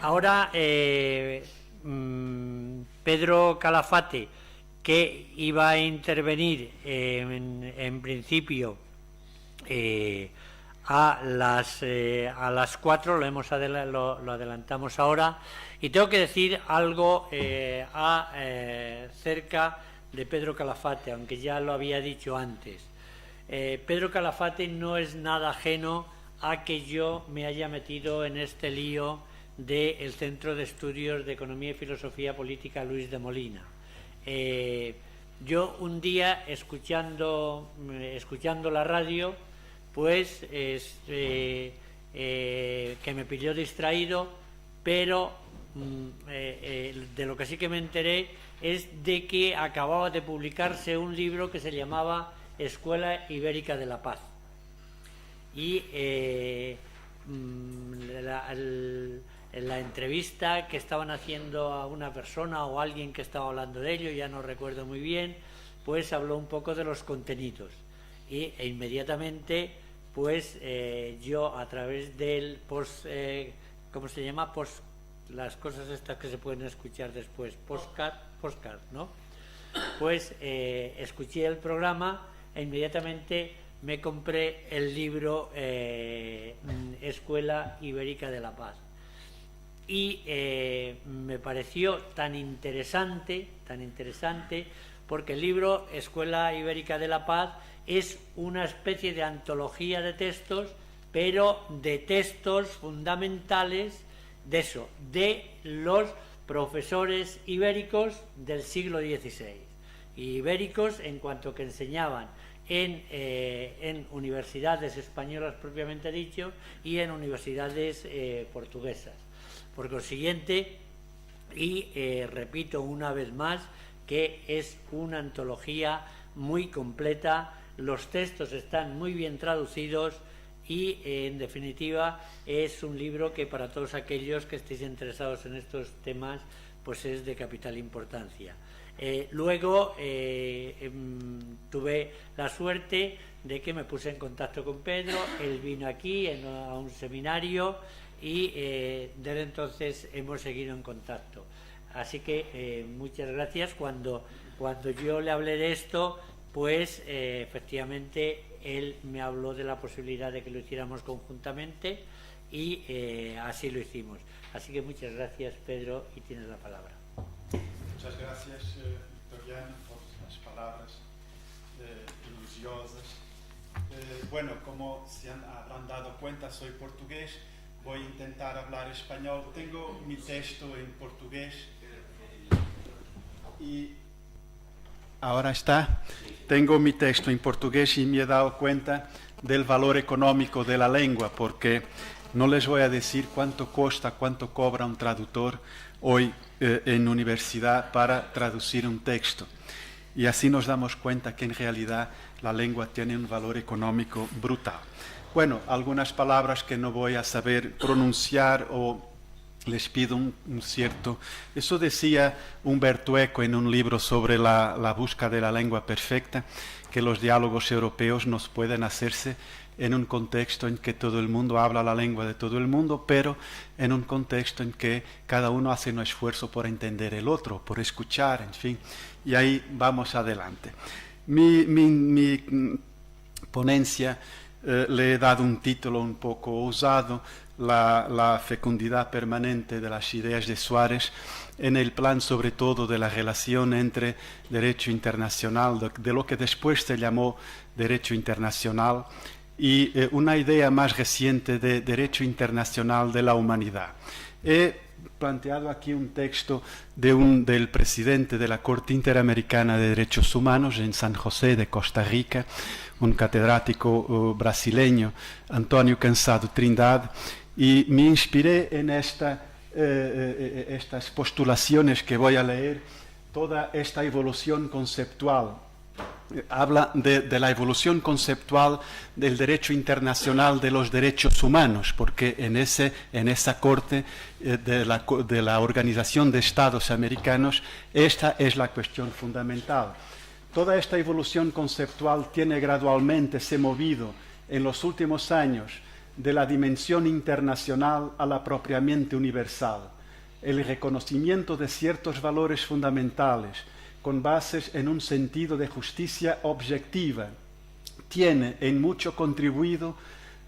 ahora Pedro Calafate, que iba a intervenir en principio a las 4, lo adelantamos ahora, y tengo que decir algo cerca de Pedro Calafate, aunque ya lo había dicho antes. Pedro Calafate no es nada ajeno a que yo me haya metido en este lío del Centro de Estudios de Economía y Filosofía Política Luis de Molina. Yo un día, escuchando la radio, pues que me pilló distraído, pero de lo que sí que me enteré es de que acababa de publicarse un libro que se llamaba Escuela Ibérica de la Paz. Y la entrevista que estaban haciendo a una persona o alguien que estaba hablando de ello, ya no recuerdo muy bien, pues habló un poco de los contenidos. E inmediatamente, pues yo a través del ¿cómo se llama? Las cosas estas que se pueden escuchar después, postcard, ¿no? Pues escuché el programa e inmediatamente me compré el libro Escuela Ibérica de la Paz. Y me pareció tan interesante, porque el libro Escuela Ibérica de la Paz es una especie de antología de textos, pero de textos fundamentales de los profesores ibéricos del siglo XVI. Y ibéricos en cuanto que enseñaban en universidades españolas propiamente dicho y en universidades portuguesas. Por consiguiente, y repito una vez más, que es una antología muy completa, los textos están muy bien traducidos y en definitiva es un libro que para todos aquellos que estéis interesados en estos temas pues es de capital importancia. Luego tuve la suerte de que me puse en contacto con Pedro, él vino aquí a un seminario y desde entonces hemos seguido en contacto. Así que muchas gracias. Cuando yo le hablé de esto, pues efectivamente él me habló de la posibilidad de que lo hiciéramos conjuntamente y así lo hicimos. Así que muchas gracias, Pedro, y tienes la palabra. Muchas gracias, Victoriano, por las palabras elogiosas. Bueno, como se habrán dado cuenta, soy portugués. Voy a intentar hablar español. Tengo mi texto en portugués. Y ahora está. Tengo mi texto en portugués y me he dado cuenta del valor económico de la lengua, porque no les voy a decir cuánto cobra un traductor hoy en universidad para traducir un texto. Y así nos damos cuenta que en realidad la lengua tiene un valor económico brutal. Bueno, algunas palabras que no voy a saber pronunciar o les pido un cierto... Eso decía Umberto Eco en un libro sobre la búsqueda de la lengua perfecta, que los diálogos europeos nos pueden hacerse en un contexto en que todo el mundo habla la lengua de todo el mundo, pero en un contexto en que cada uno hace un esfuerzo por entender el otro, por escuchar, en fin, y ahí vamos adelante. Mi ponencia le he dado un título un poco osado, la fecundidad permanente de las ideas de Suárez, en el plan sobre todo de la relación entre derecho internacional, de lo que después se llamó derecho internacional, y una idea más reciente de derecho internacional de la humanidad. He planteado aquí un texto del presidente de la Corte Interamericana de Derechos Humanos en San José de Costa Rica, un catedrático brasileño, Antonio Cansado Trindade, y me inspiré en estas postulaciones que voy a leer, toda esta evolución conceptual. Habla de la evolución conceptual del derecho internacional de los derechos humanos, porque en esa corte de la Organización de Estados Americanos, esta es la cuestión fundamental. Toda esta evolución conceptual tiene gradualmente se movido en los últimos años de la dimensión internacional a la propiamente universal, el reconocimiento de ciertos valores fundamentales con bases en un sentido de justicia objetiva, tiene en mucho contribuido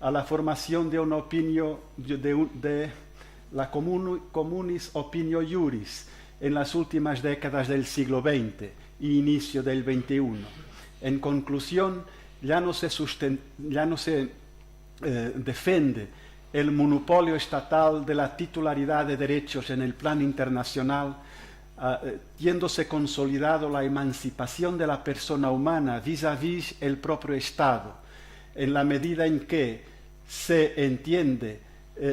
a la formación de una opinión de la communis opinio iuris en las últimas décadas del siglo XX y inicio del XXI. En conclusión, ya no se defiende el monopolio estatal de la titularidad de derechos en el plan internacional, yéndose consolidado la emancipación de la persona humana vis-à-vis el propio Estado, en la medida en que se entiende,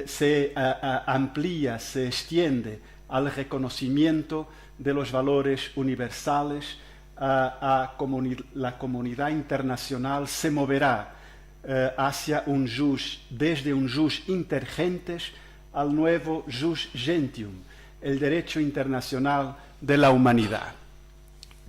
se amplía, se extiende al reconocimiento de los valores universales, la comunidad internacional se moverá hacia un jus, desde un jus inter gentes al nuevo jus gentium, el derecho internacional de la humanidad.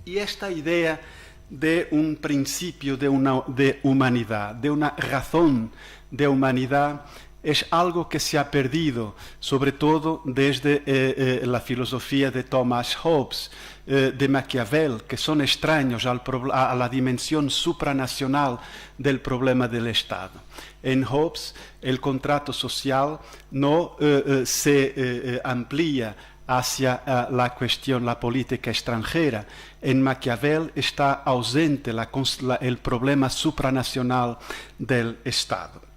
Y esta idea de un principio de humanidad, de una razón de humanidad, es algo que se ha perdido, sobre todo desde la filosofía de Thomas Hobbes, de Maquiavel, que son extraños a la dimensión supranacional del problema del Estado. En Hobbes, el contrato social no se amplía hacia la cuestión, la política extranjera. En Maquiavel está ausente el problema supranacional del Estado.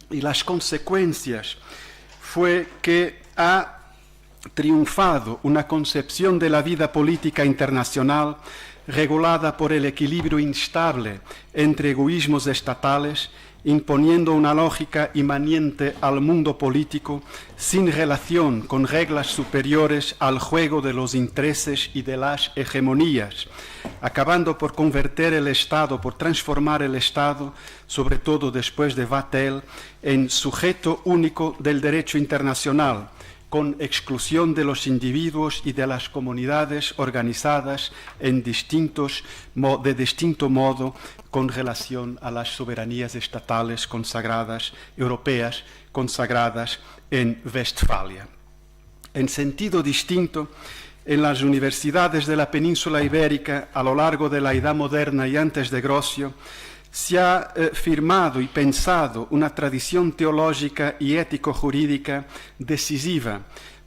Y las consecuencias fue que ha triunfado una concepción de la vida política internacional regulada por el equilibrio instable entre egoísmos estatales, imponiendo una lógica inmanente al mundo político sin relación con reglas superiores al juego de los intereses y de las hegemonías, acabando por convertir el Estado, por transformar el Estado, sobre todo después de Vattel, en sujeto único del derecho internacional, con exclusión de los individuos y de las comunidades organizadas de distinto modo con relación a las soberanías estatales consagradas, europeas, consagradas en Westfalia. En sentido distinto, en las universidades de la península ibérica, a lo largo de la Edad Moderna y antes de Grocio, se ha firmado y pensado una tradición teológica y ético-jurídica decisiva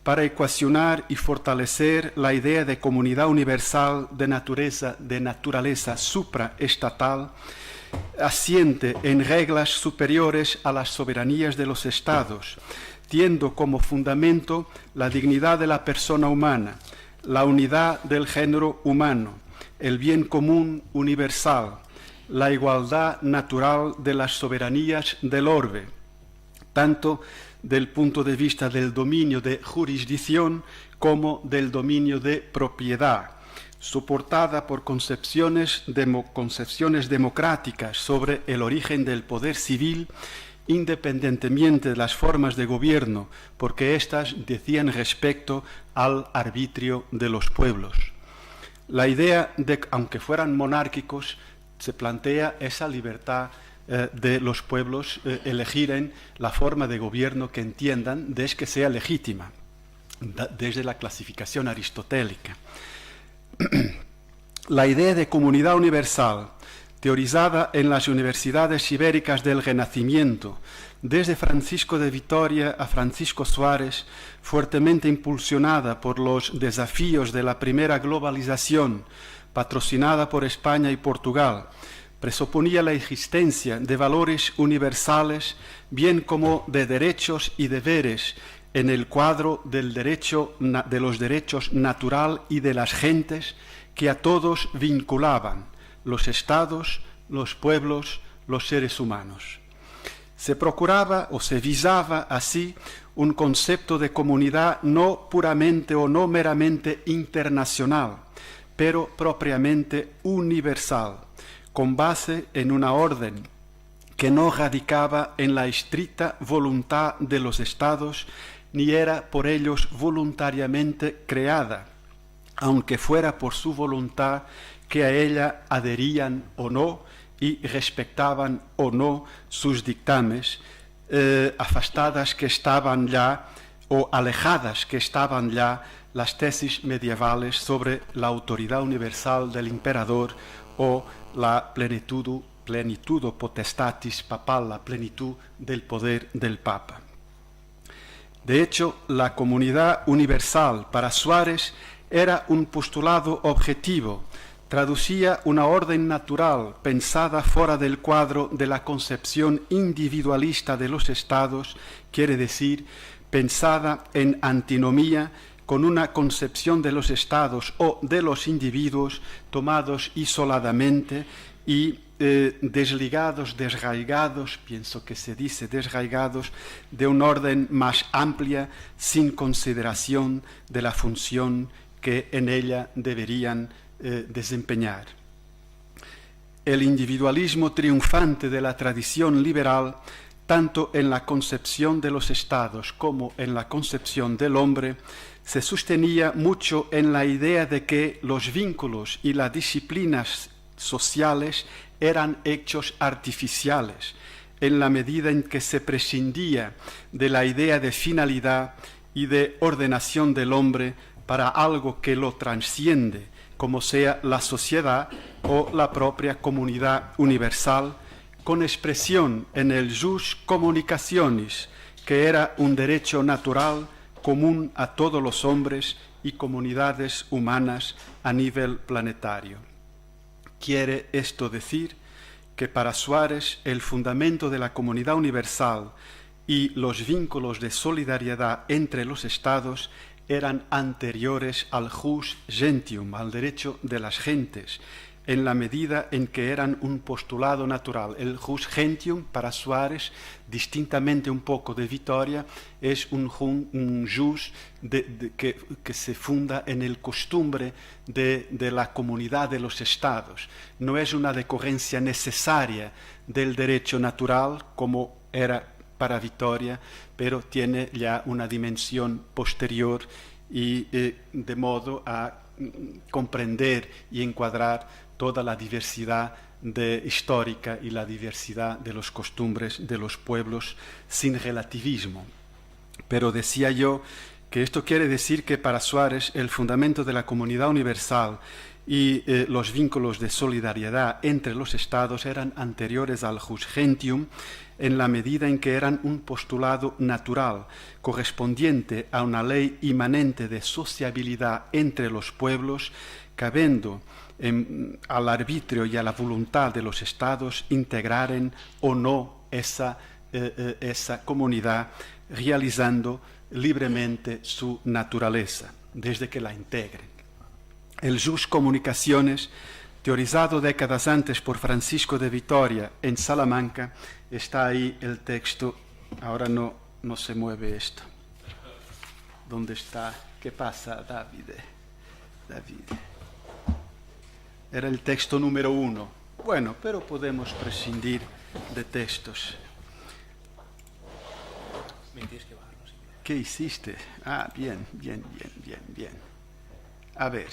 para ecuacionar y fortalecer la idea de comunidad universal de naturaleza supraestatal, asiente en reglas superiores a las soberanías de los estados, teniendo como fundamento la dignidad de la persona humana, la unidad del género humano, el bien común universal, la igualdad natural de las soberanías del orbe, tanto del punto de vista del dominio de jurisdicción como del dominio de propiedad, soportada por concepciones democráticas sobre el origen del poder civil, independientemente de las formas de gobierno, porque éstas decían respecto al arbitrio de los pueblos. La idea de que, aunque fueran monárquicos, se plantea esa libertad de los pueblos elegir la forma de gobierno que entiendan desde que sea legítima, desde la clasificación aristotélica. La idea de comunidad universal, teorizada en las universidades ibéricas del Renacimiento, desde Francisco de Vitoria a Francisco Suárez, fuertemente impulsionada por los desafíos de la primera globalización, patrocinada por España y Portugal, presuponía la existencia de valores universales, bien como de derechos y deberes en el cuadro del derecho, de los derechos natural y de las gentes que a todos vinculaban, los estados, los pueblos, los seres humanos. Se procuraba o se visaba así un concepto de comunidad no puramente o no meramente internacional, pero propiamente universal, con base en una orden que no radicaba en la estricta voluntad de los estados, ni era por ellos voluntariamente creada, aunque fuera por su voluntad que a ella adherían o no y respetaban o no sus dictámenes, afastadas que estaban ya, o alejadas que estaban ya, las tesis medievales sobre la autoridad universal del emperador o la plenitud potestatis papal, la plenitud del poder del Papa. De hecho, la comunidad universal para Suárez era un postulado objetivo, traducía una orden natural pensada fuera del cuadro de la concepción individualista de los estados, quiere decir, pensada en antinomía con una concepción de los estados o de los individuos tomados isoladamente y desligados, desraigados, pienso que se dice desraigados, de un orden más amplia, sin consideración de la función que en ella deberían desempeñar. El individualismo triunfante de la tradición liberal, tanto en la concepción de los estados como en la concepción del hombre, se sostenía mucho en la idea de que los vínculos y las disciplinas sociales eran hechos artificiales, en la medida en que se prescindía de la idea de finalidad y de ordenación del hombre para algo que lo trasciende, como sea la sociedad o la propia comunidad universal, con expresión en el jus communicationis, que era un derecho natural común a todos los hombres y comunidades humanas a nivel planetario. Quiere esto decir que para Suárez el fundamento de la comunidad universal y los vínculos de solidaridad entre los estados eran anteriores al jus gentium, al derecho de las gentes, en la medida en que eran un postulado natural. El jus gentium para Suárez, distintamente un poco de Vitoria, es un jus que se funda en el costumbre de la comunidad de los estados. No es una decorrencia necesaria del derecho natural como era para Vitoria, pero tiene ya una dimensión posterior y de modo a comprender y encuadrar toda la diversidad histórica y la diversidad de las costumbres de los pueblos sin relativismo. Pero decía yo que esto quiere decir que para Suárez el fundamento de la comunidad universal y los vínculos de solidaridad entre los estados eran anteriores al jus gentium en la medida en que eran un postulado natural, correspondiente a una ley inmanente de sociabilidad entre los pueblos, cabendo al arbitrio y a la voluntad de los estados integraren o no esa comunidad, realizando libremente su naturaleza, desde que la integren. El jus communicaciones, teorizado décadas antes por Francisco de Vitoria en Salamanca, está ahí el texto. Ahora no se mueve esto. ¿Dónde está? ¿Qué pasa, David? Era el texto número 1. Bueno, pero podemos prescindir de textos. ¿Qué hiciste? Ah, bien. A ver.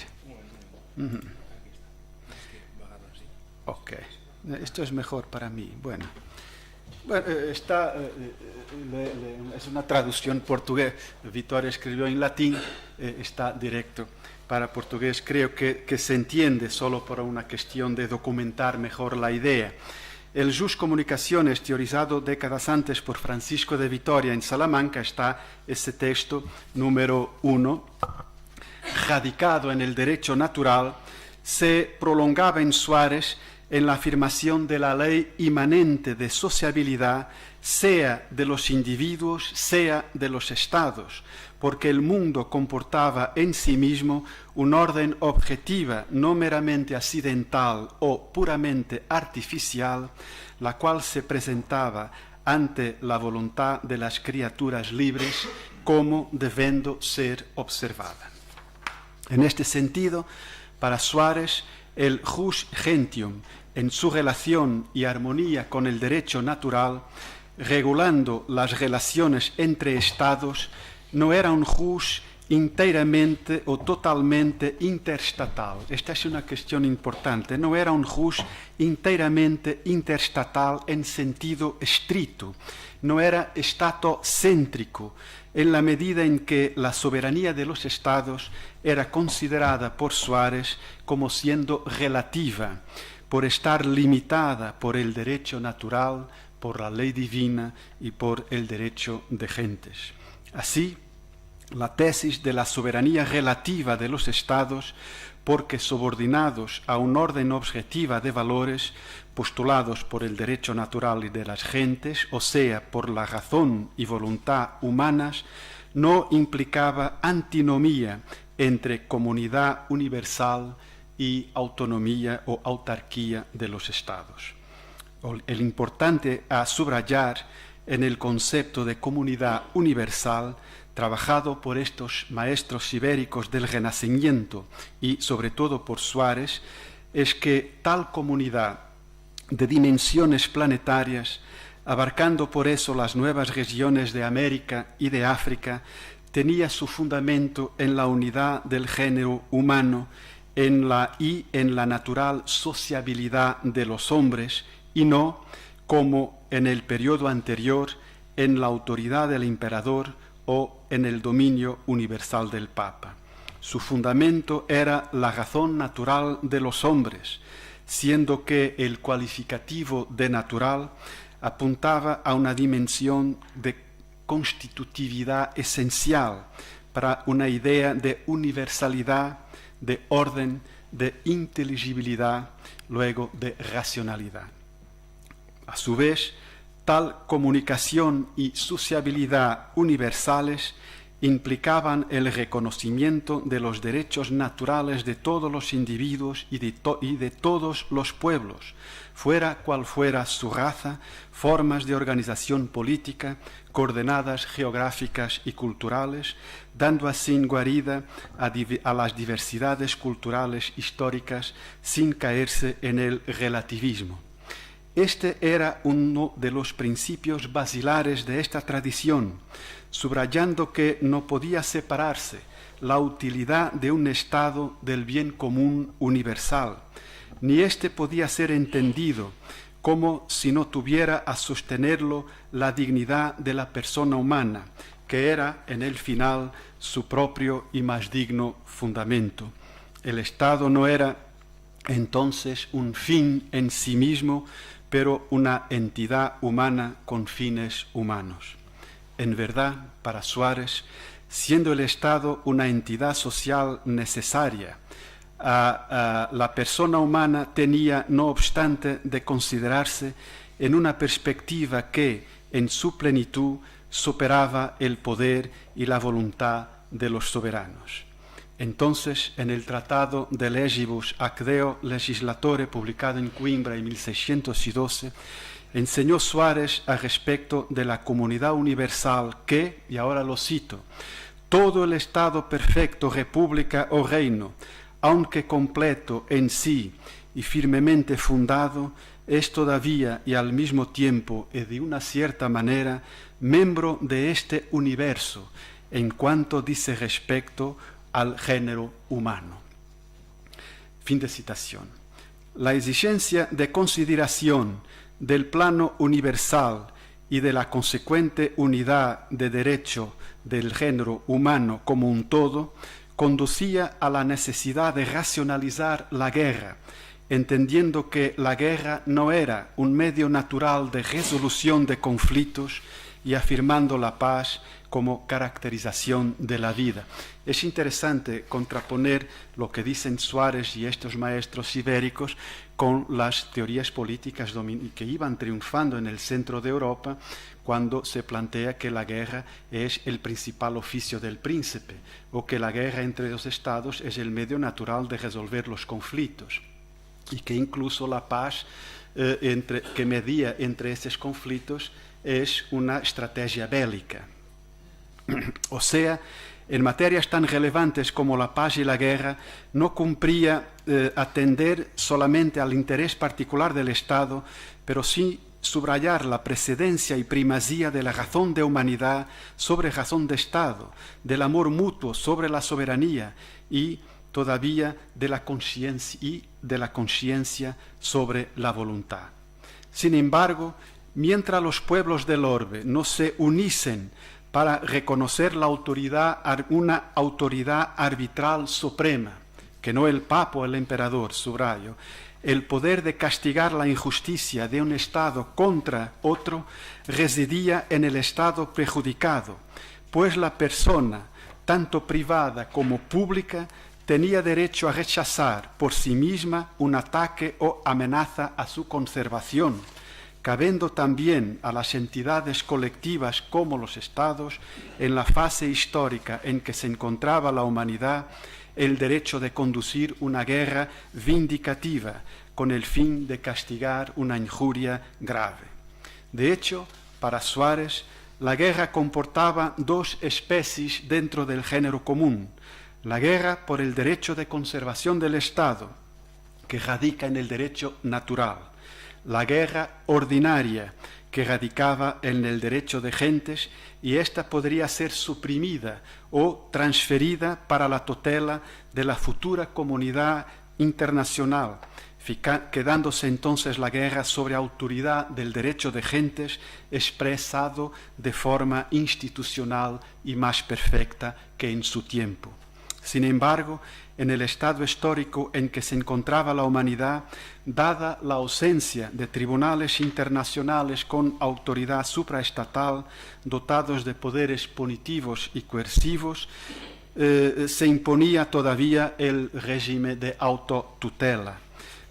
Ok. Esto es mejor para mí. Bueno, está, es una traducción portugués. Vitoria escribió en latín, está directo para portugués. Creo que se entiende solo por una cuestión de documentar mejor la idea. El jus communicaciones, teorizado décadas antes por Francisco de Vitoria en Salamanca, está ese texto número 1, radicado en el derecho natural, se prolongaba en Suárez en la afirmación de la ley inmanente de sociabilidad, sea de los individuos, sea de los estados, porque el mundo comportaba en sí mismo un orden objetiva, no meramente accidental o puramente artificial, la cual se presentaba ante la voluntad de las criaturas libres como debiendo ser observada. En este sentido, para Suárez, el jus gentium, en su relación y armonía con el derecho natural, regulando las relaciones entre estados, no era un jus inteiramente ou totalmente interestatal. Esta é uma questão importante. Não era um Rus inteiramente interestatal em sentido estrito. No era estado-céntrico, en la medida en que la soberanía de los estados era considerada por Suárez como siendo relativa, por estar limitada por el derecho natural, por la ley divina y por el derecho de gentes. Así, la tesis de la soberanía relativa de los estados, porque subordinados a un orden objetiva de valores postulados por el derecho natural y de las gentes, o sea, por la razón y voluntad humanas, no implicaba antinomía entre comunidad universal y autonomía o autarquía de los estados. El importante a subrayar en el concepto de comunidad universal trabajado por estos maestros ibéricos del Renacimiento y sobre todo por Suárez, es que tal comunidad de dimensiones planetarias, abarcando por eso las nuevas regiones de América y de África, tenía su fundamento en la unidad del género humano en la natural sociabilidad de los hombres y no, como en el periodo anterior, en la autoridad del emperador o en el dominio universal del Papa. Su fundamento era la razón natural de los hombres, siendo que el cualificativo de natural apuntaba a una dimensión de constitutividad esencial para una idea de universalidad, de orden, de inteligibilidad, luego de racionalidad. A su vez, tal comunicación y sociabilidad universales implicaban el reconocimiento de los derechos naturales de todos los individuos y de todos los pueblos, fuera cual fuera su raza, formas de organización política, coordenadas geográficas y culturales, dando así guarida a las diversidades culturales históricas sin caerse en el relativismo. Este era uno de los principios basilares de esta tradición, subrayando que no podía separarse la utilidad de un Estado del bien común universal, ni éste podía ser entendido como si no tuviera a sostenerlo la dignidad de la persona humana, que era en el final su propio y más digno fundamento. El Estado no era entonces un fin en sí mismo, pero una entidad humana con fines humanos. En verdad, para Suárez, siendo el Estado una entidad social necesaria, la persona humana tenía, no obstante, de considerarse en una perspectiva que, en su plenitud, superaba el poder y la voluntad de los soberanos. Entonces, en el Tratado de Legibus ac Deo Legislatore, publicado en Coimbra en 1612, enseñó Suárez al respecto de la comunidad universal que, y ahora lo cito, todo el Estado perfecto, república o reino, aunque completo en sí y firmemente fundado, es todavía y al mismo tiempo y de una cierta manera miembro de este universo en cuanto dice respecto al género humano. Fin de citación. La exigencia de consideración del plano universal y de la consecuente unidad de derecho del género humano como un todo conducía a la necesidad de racionalizar la guerra, entendiendo que la guerra no era un medio natural de resolución de conflictos y afirmando la paz como caracterización de la vida. Es interesante contraponer lo que dicen Suárez y estos maestros ibéricos con las teorías políticas que iban triunfando en el centro de Europa cuando se plantea que la guerra es el principal oficio del príncipe o que la guerra entre los estados es el medio natural de resolver los conflictos y que incluso la paz que medía entre estos conflictos es una estrategia bélica. O sea, en materias tan relevantes como la paz y la guerra, no cumplía atender solamente al interés particular del Estado, pero sí subrayar la precedencia y primacía de la razón de humanidad sobre razón de Estado, del amor mutuo sobre la soberanía y todavía de la conciencia sobre la voluntad. Sin embargo, mientras los pueblos del orbe no se uniesen para reconocer una autoridad arbitral suprema, que no el papa o el emperador, subrayo, el poder de castigar la injusticia de un Estado contra otro residía en el Estado perjudicado, pues la persona, tanto privada como pública, tenía derecho a rechazar por sí misma un ataque o amenaza a su conservación, cabendo también a las entidades colectivas como los Estados, en la fase histórica en que se encontraba la humanidad, el derecho de conducir una guerra vindicativa con el fin de castigar una injuria grave. De hecho, para Suárez, la guerra comportaba dos especies dentro del género común: la guerra por el derecho de conservación del Estado, que radica en el derecho natural; la guerra ordinaria, que radicaba en el derecho de gentes, y ésta podría ser suprimida o transferida para la tutela de la futura comunidad internacional, quedándose entonces la guerra sobre autoridad del derecho de gentes expresado de forma institucional y más perfecta que en su tiempo. Sin embargo, en el estado histórico en que se encontraba la humanidad, dada la ausencia de tribunales internacionales con autoridad supraestatal dotados de poderes punitivos y coercivos, se imponía todavía el régimen de autotutela.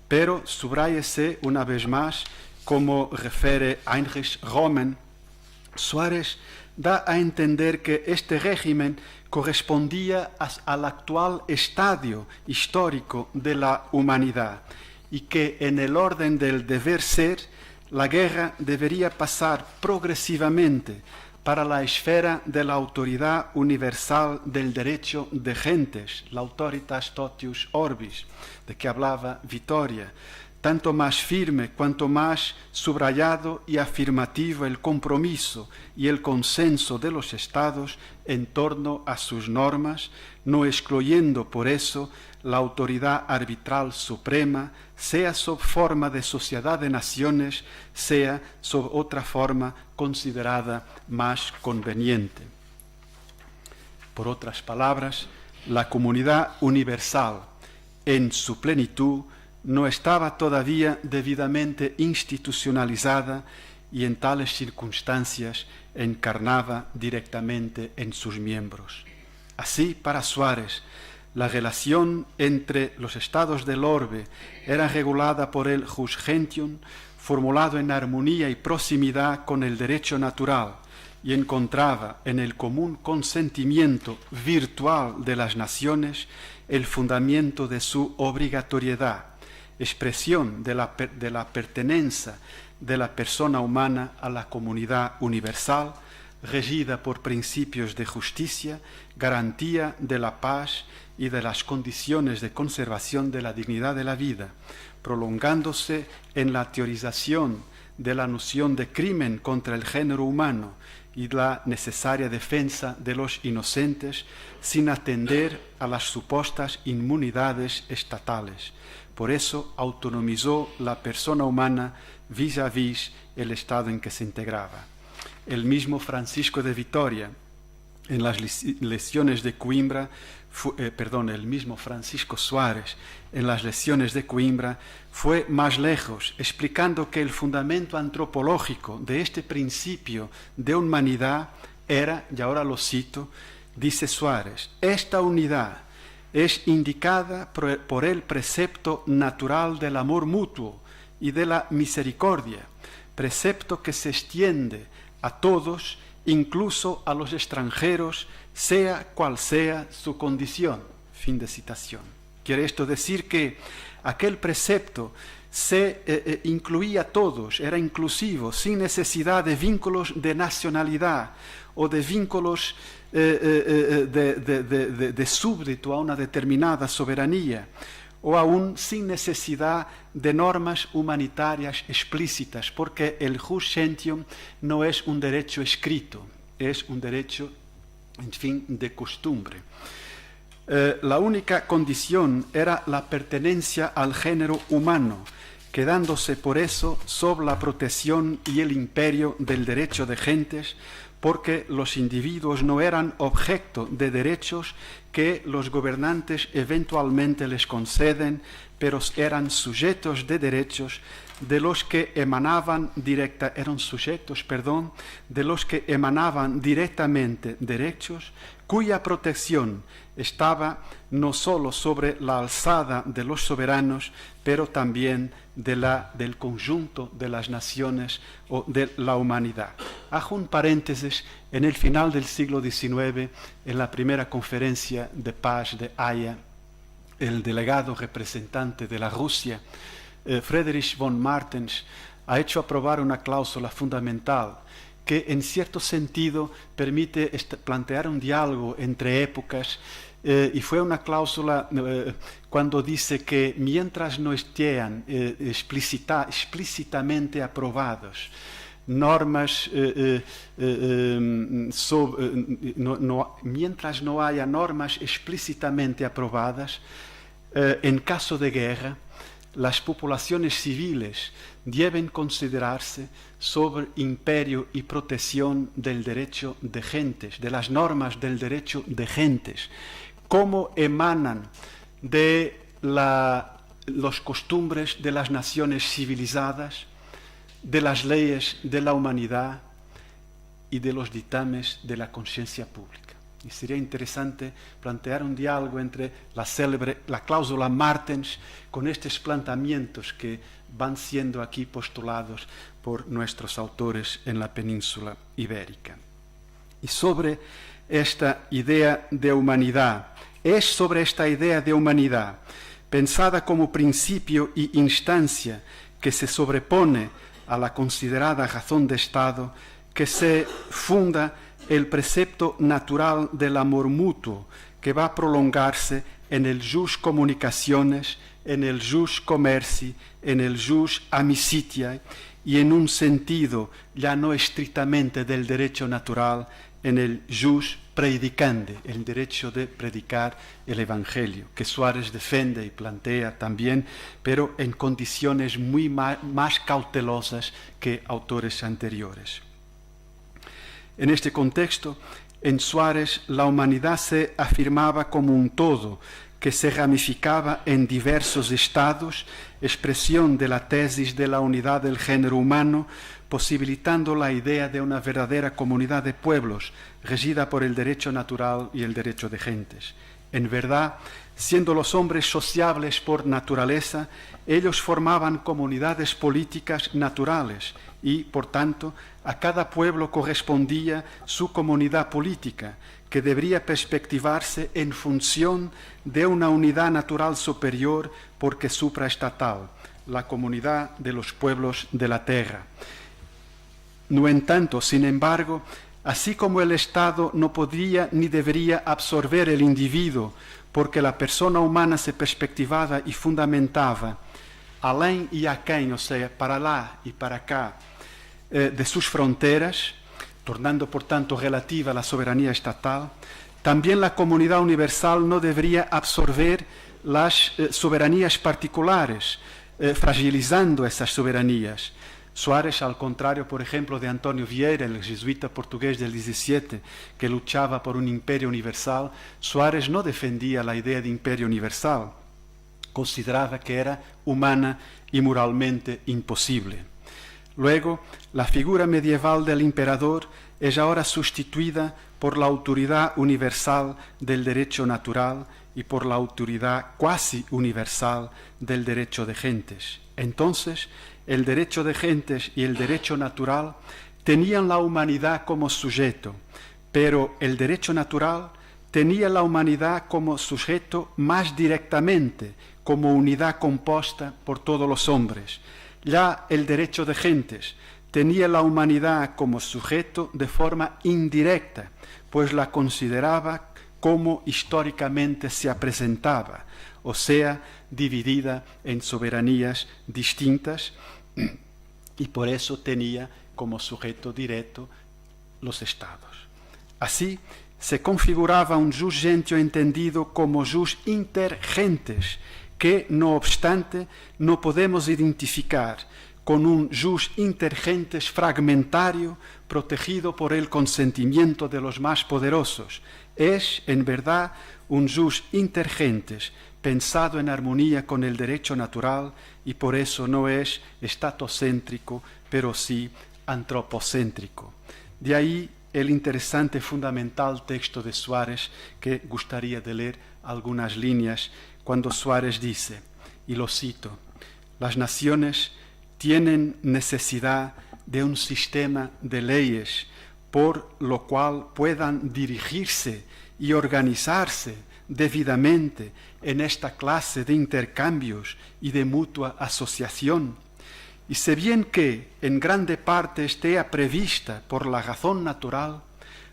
Pero subráyese una vez más, como refiere Heinrich Roman, Suárez da a entender que este régimen correspondía al actual estadio histórico de la humanidad y que en el orden del deber ser, la guerra debería pasar progresivamente para la esfera de la autoridad universal del derecho de gentes, la autoritas totius orbis, de que hablaba Vittoria, tanto más firme cuanto más subrayado y afirmativo el compromiso y el consenso de los Estados en torno a sus normas, no excluyendo por eso la autoridad arbitral suprema, sea sob forma de sociedad de naciones, sea sob otra forma considerada más conveniente. Por otras palabras, la comunidad universal en su plenitud no estaba todavía debidamente institucionalizada y en tales circunstancias encarnaba directamente en sus miembros. Así, para Suárez, la relación entre los estados del orbe era regulada por el jus gentium, formulado en armonía y proximidad con el derecho natural, y encontraba en el común consentimiento virtual de las naciones el fundamento de su obligatoriedad, expresión de la pertenencia de la persona humana a la comunidad universal, regida por principios de justicia, garantía de la paz y de las condiciones de conservación de la dignidad de la vida, prolongándose en la teorización de la noción de crimen contra el género humano y la necesaria defensa de los inocentes, sin atender a las supuestas inmunidades estatales. Por eso autonomizó la persona humana vis-à-vis el estado en que se integraba. El mismo Francisco de Vitoria, en las lecciones de Coimbra, el mismo Francisco Suárez, en las lecciones de Coimbra, fue más lejos, explicando que el fundamento antropológico de este principio de humanidad era, y ahora lo cito, dice Suárez, esta unidad es indicada por el precepto natural del amor mutuo y de la misericordia, precepto que se extiende a todos, incluso a los extranjeros, sea cual sea su condición. Fin de citación. Quiere esto decir que aquel precepto se incluía a todos, era inclusivo, sin necesidad de vínculos de nacionalidad o de vínculos de súbdito a una determinada soberanía, o aún sin necesidad de normas humanitarias explícitas, porque el jus gentium no es un derecho escrito, es un derecho, en fin, de costumbre. La única condición era la pertenencia al género humano, quedándose por eso sob la protección y el imperio del derecho de gentes, porque los individuos no eran objeto de derechos que los gobernantes eventualmente les conceden, pero eran sujetos de derechos de los que emanaban directamente derechos cuya protección estaba no solo sobre la alzada de los soberanos, pero también del conjunto de las naciones o de la humanidad. Hago un paréntesis: en el final del siglo XIX, en la primera conferencia de paz de Haya, el delegado representante de la Rusia, Friedrich von Martens, ha hecho aprobar una cláusula fundamental que en cierto sentido permite plantear un diálogo entre épocas, y fue una cláusula cuando dice que mientras no estén explícitamente aprobados normas, mientras no haya normas explícitamente aprobadas, en caso de guerra, las poblaciones civiles deben considerarse sobre imperio y protección del derecho de gentes, de las normas del derecho de gentes, como emanan de los costumbres de las naciones civilizadas, de las leyes de la humanidad y de los dictámenes de la conciencia pública. Y sería interesante plantear un diálogo entre la cláusula Martens con estos planteamientos que van siendo aquí postulados por nuestros autores en la península ibérica. Y sobre esta idea de humanidad, pensada como principio y instancia que se sobrepone a la considerada razón de Estado, que se funda el precepto natural del amor mutuo, que va a prolongarse en el jus communicaciones, en el jus commerci, en el jus amicitiae, y en un sentido ya no estrictamente del derecho natural, en el jus predicandi, el derecho de predicar el Evangelio, que Suárez defiende y plantea también, pero en condiciones muy más cautelosas que autores anteriores. En este contexto, en Suárez, la humanidad se afirmaba como un todo, que se ramificaba en diversos estados, expresión de la tesis de la unidad del género humano, posibilitando la idea de una verdadera comunidad de pueblos, regida por el derecho natural y el derecho de gentes. En verdad, siendo los hombres sociables por naturaleza, ellos formaban comunidades políticas naturales y, por tanto, a cada pueblo correspondía su comunidad política, que debería perspectivarse en función de una unidad natural superior porque supraestatal, la comunidad de los pueblos de la tierra. No en tanto, sin embargo, así como el Estado no podría ni debería absorber el individuo, porque la persona humana se perspectivaba y fundamentaba além y aquém, o sea, para lá y para acá, de sus fronteras, tornando por tanto relativa a la soberanía estatal, también la comunidad universal no debería absorber las soberanías particulares, fragilizando esas soberanías. Suárez, al contrario, por ejemplo, de Antonio Vieira, el jesuita portugués del 17, que luchaba por un imperio universal, Suárez no defendía la idea de imperio universal, consideraba que era humana y moralmente imposible. Luego, la figura medieval del emperador es ahora sustituida por la autoridad universal del derecho natural y por la autoridad cuasi universal del derecho de gentes. Entonces, el derecho de gentes y el derecho natural tenían la humanidad como sujeto, pero el derecho natural tenía la humanidad como sujeto más directamente, como unidad compuesta por todos los hombres. Ya el derecho de gentes tenía la humanidad como sujeto de forma indirecta, pues la consideraba como históricamente se presentaba, o sea, dividida en soberanías distintas, y por eso tenía como sujeto directo los estados. Así, se configuraba un jus gentio entendido como jus inter gentes, que, no obstante, no podemos identificar con un jus inter gentes fragmentario protegido por el consentimiento de los más poderosos. Es, en verdad, un jus inter gentes pensado en armonía con el derecho natural y por eso no es estatocéntrico, pero sí antropocéntrico. De ahí el interesante fundamental texto de Suárez, que gustaría de leer algunas líneas, cuando Suárez dice, y lo cito, las naciones tienen necesidad de un sistema de leyes por lo cual puedan dirigirse y organizarse debidamente en esta clase de intercambios y de mutua asociación. Y si bien que en grande parte esté prevista por la razón natural,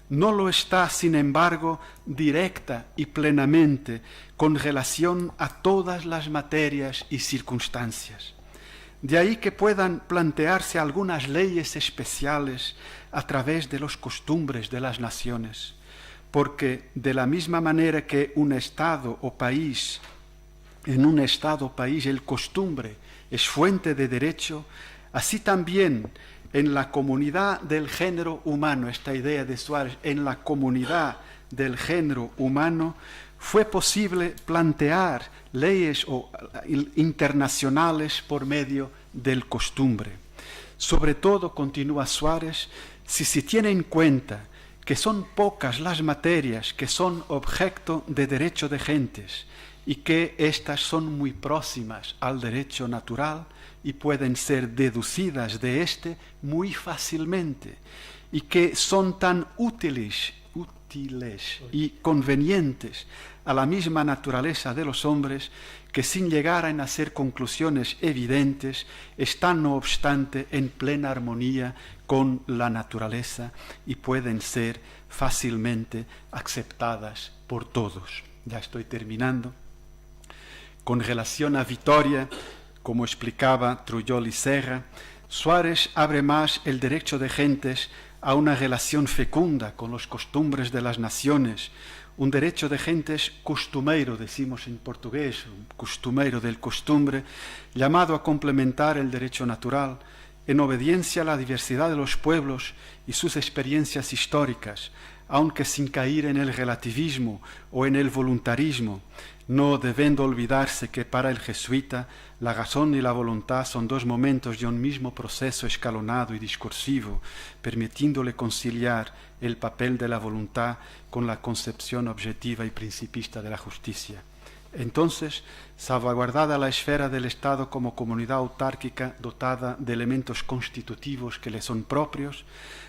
no lo está, sin embargo, directa y plenamente con relación a todas las materias y circunstancias. De ahí que puedan plantearse algunas leyes especiales a través de las costumbres de las naciones, porque de la misma manera que un Estado o país, en un Estado o país el costumbre es fuente de derecho, así también en la comunidad del género humano, esta idea de Suárez, en la comunidad del género humano, fue posible plantear leyes internacionales por medio del costumbre. Sobre todo, continúa Suárez, si se tiene en cuenta que son pocas las materias que son objeto de derecho de gentes y que éstas son muy próximas al derecho natural y pueden ser deducidas de éste muy fácilmente, y que son tan útiles y convenientes a la misma naturaleza de los hombres que sin llegar a hacer conclusiones evidentes están no obstante en plena armonía con la naturaleza y pueden ser fácilmente aceptadas por todos. Ya estoy terminando. Con relación a Vitoria, como explicaba Trujillo y Serra, Suárez abre más el derecho de gentes a una relación fecunda con las costumbres de las naciones, un derecho de gentes costumeiro, decimos en portugués, un costumeiro del costumbre, llamado a complementar el derecho natural, en obediencia a la diversidad de los pueblos y sus experiencias históricas, aunque sin caer en el relativismo o en el voluntarismo, no debiendo olvidarse que para el jesuita la razón y la voluntad son dos momentos de un mismo proceso escalonado y discursivo, permitiéndole conciliar el papel de la voluntad con la concepción objetiva y principista de la justicia. Entonces, salvaguardada la esfera del Estado como comunidad autárquica dotada de elementos constitutivos que le son propios,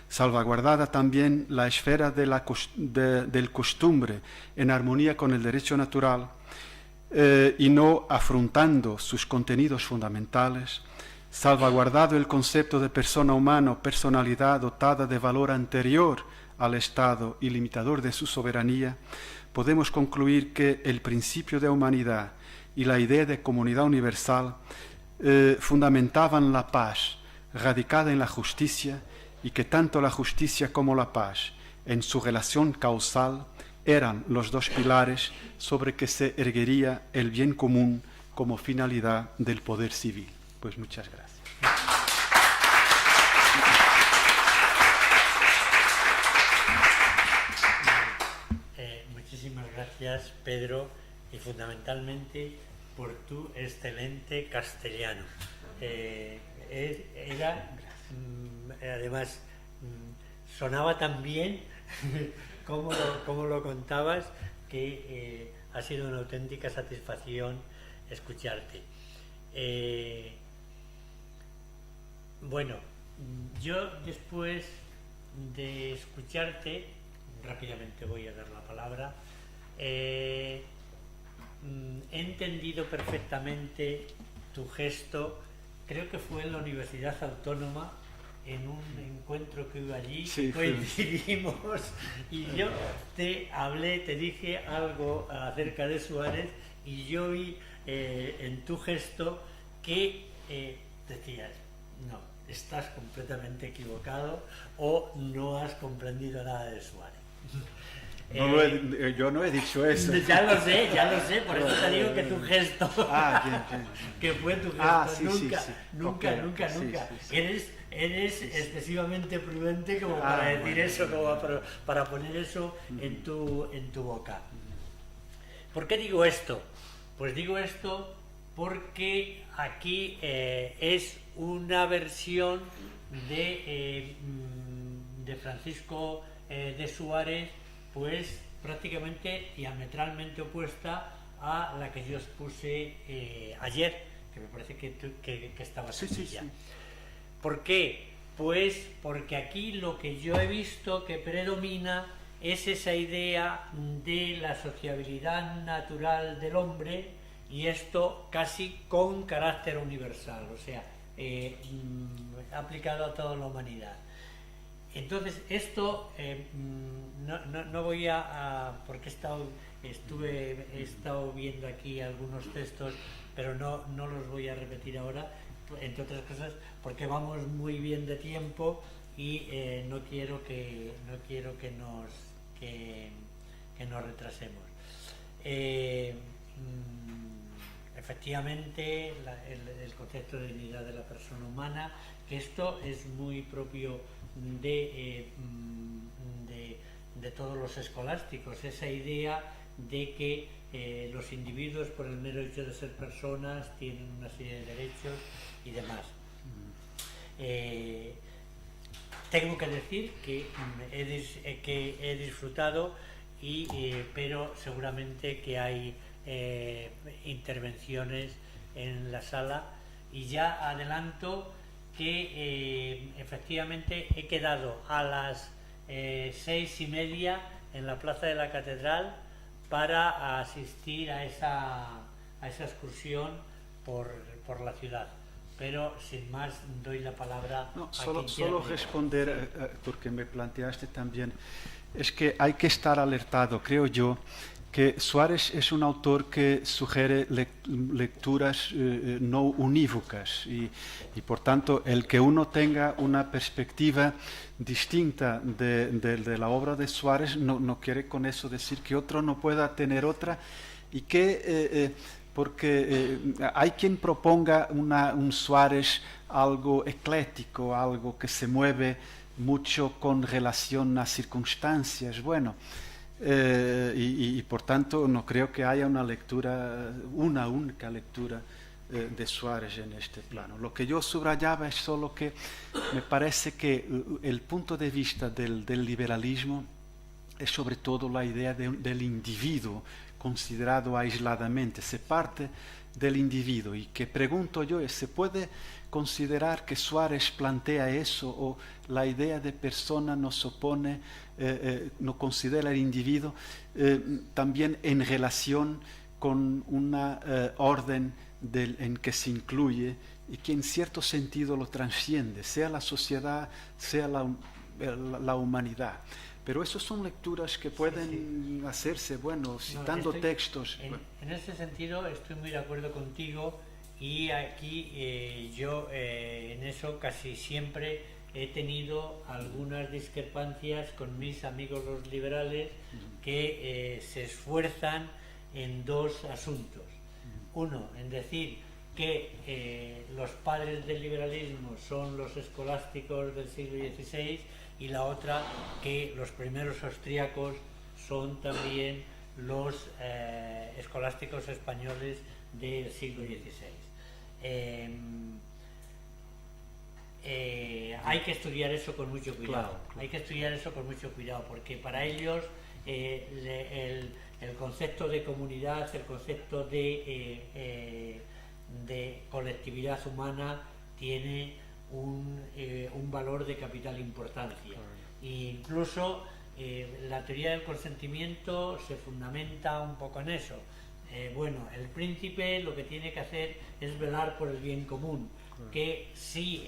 salvaguardada también la esfera del costumbre en armonía con el derecho natural y no afrontando sus contenidos fundamentales, salvaguardado el concepto de persona humana o personalidad dotada de valor anterior al Estado y limitador de su soberanía, podemos concluir que el principio de humanidad y la idea de comunidad universal fundamentaban la paz radicada en la justicia y que tanto la justicia como la paz, en su relación causal, eran los dos pilares sobre que se erguería el bien común como finalidad del poder civil. Pues muchas gracias. Muchísimas gracias, Pedro, y fundamentalmente por tu excelente castellano. Además, sonaba tan bien como lo contabas, que ha sido una auténtica satisfacción escucharte. Bueno, yo después de escucharte, rápidamente voy a dar la palabra, he entendido perfectamente tu gesto. Creo que fue en la Universidad Autónoma, en un encuentro que hubo allí, sí, coincidimos, y yo te dije algo acerca de Suárez y yo vi en tu gesto que decías, no, estás completamente equivocado o no has comprendido nada de Suárez. Yo no he dicho eso. Ya lo sé, por eso te digo que tu gesto, Bien. que fue tu gesto, Sí. nunca. Sí. Eres excesivamente prudente como para decir eso, como para poner eso en tu boca. ¿Por qué digo esto? Pues digo esto porque aquí es una versión de Francisco de Suárez, pues prácticamente diametralmente opuesta a la que yo expuse ayer, que me parece que estaba sencilla. Sí. ¿Por qué? Pues porque aquí lo que yo he visto que predomina es esa idea de la sociabilidad natural del hombre, y esto casi con carácter universal, o sea, aplicado a toda la humanidad. Entonces, esto no voy porque he estado viendo aquí algunos textos, pero no los voy a repetir ahora, entre otras cosas porque vamos muy bien de tiempo y no quiero que nos retrasemos. Efectivamente, el concepto de dignidad de la persona humana, que esto es muy propio de todos los escolásticos, esa idea de que los individuos, por el mero hecho de ser personas, tienen una serie de derechos y demás. Tengo que decir que he disfrutado, pero seguramente que hay intervenciones en la sala, y ya adelanto que efectivamente he quedado a las 6:30 en la Plaza de la Catedral para asistir a esa excursión por la ciudad. Pero sin más doy la palabra a quien solo quiera. responder, porque me planteaste también, es que hay que estar alertado, creo yo, que Suárez es un autor que sugiere lecturas no unívocas y por tanto el que uno tenga una perspectiva distinta de la obra de Suárez no quiere con eso decir que otro no pueda tener otra, y que porque hay quien proponga un Suárez algo eclético, algo que se mueve mucho con relación a circunstancias. Bueno, y por tanto no creo que haya una única lectura de Suárez en este plano. Lo que yo subrayaba es solo que me parece que el punto de vista del liberalismo es sobre todo la idea del individuo considerado aisladamente. Se parte del individuo, y que pregunto yo, ¿se puede considerar que Suárez plantea eso, o la idea de persona nos opone, no considera el individuo también en relación con una orden en que se incluye y que en cierto sentido lo transciende, sea la sociedad, sea la humanidad? Pero esas son lecturas que pueden hacerse, bueno, citando textos. En ese sentido estoy muy de acuerdo contigo, y aquí yo en eso casi siempre he tenido algunas discrepancias con mis amigos los liberales, que se esfuerzan en dos asuntos. Uno, en decir que los padres del liberalismo son los escolásticos del siglo XVI, y la otra, que los primeros austríacos son también los escolásticos españoles del siglo XVI. Hay que estudiar eso con mucho cuidado. Claro. Hay que estudiar eso con mucho cuidado, porque para ellos el concepto de comunidad, el concepto de colectividad humana tiene un valor de capital importancia. Incluso la teoría del consentimiento se fundamenta un poco en eso. Bueno, el príncipe lo que tiene que hacer es velar por el bien común, que si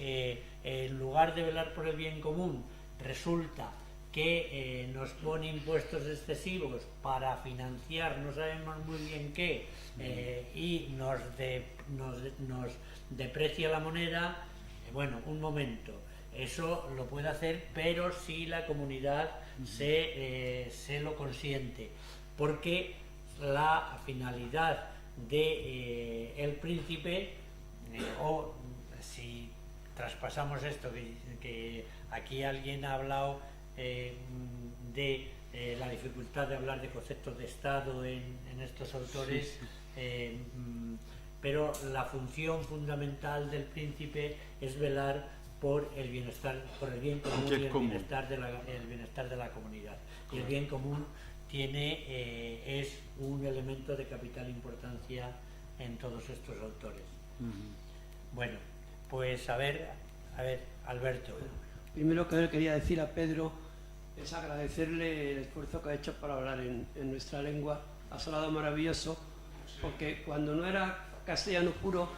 en lugar de velar por el bien común resulta que nos pone impuestos excesivos para financiar no sabemos muy bien qué, y nos deprecia la moneda. Bueno, un momento, eso lo puede hacer, pero si la comunidad se lo consiente, porque la finalidad de el príncipe, o si traspasamos esto, que aquí alguien ha hablado de la dificultad de hablar de conceptos de Estado en estos autores, pero la función fundamental del príncipe es velar por el bienestar, por el bien común y el bienestar de la comunidad. Y el bien común es un elemento de capital importancia en todos estos autores. Bueno, pues a ver, Alberto. Primero que quería decir a Pedro es agradecerle el esfuerzo que ha hecho para hablar en nuestra lengua. Ha sonado maravilloso, porque cuando no era castellano puro,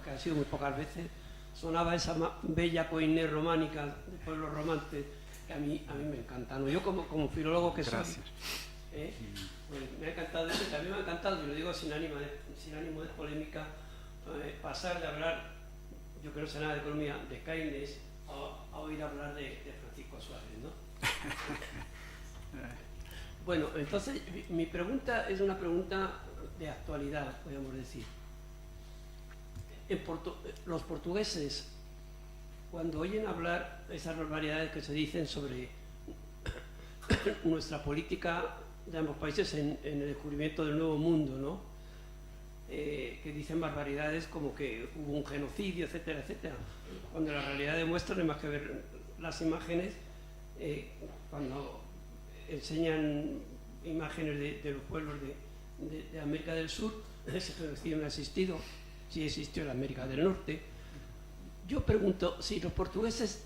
que ha sido muy pocas veces, sonaba esa bella coine románica de pueblos romances que a mí me encanta, ¿no? Yo como filólogo que soy, pues me ha encantado eso, también me ha encantado, y lo digo sin ánimo de polémica, pasar de hablar, yo que no sé nada de economía, de Keynes, a oír hablar de Francisco Suárez, ¿no? Bueno, entonces mi pregunta es una pregunta de actualidad, podríamos decir. Los portugueses, cuando oyen hablar esas barbaridades que se dicen sobre nuestra política de ambos países en el descubrimiento del Nuevo Mundo, ¿no? Que dicen barbaridades como que hubo un genocidio, etcétera, etcétera, cuando la realidad demuestra, no hay más que ver las imágenes, cuando enseñan imágenes de los pueblos de América del Sur, ese genocidio no ha existido, sí existió en América del Norte. Yo pregunto, si los portugueses,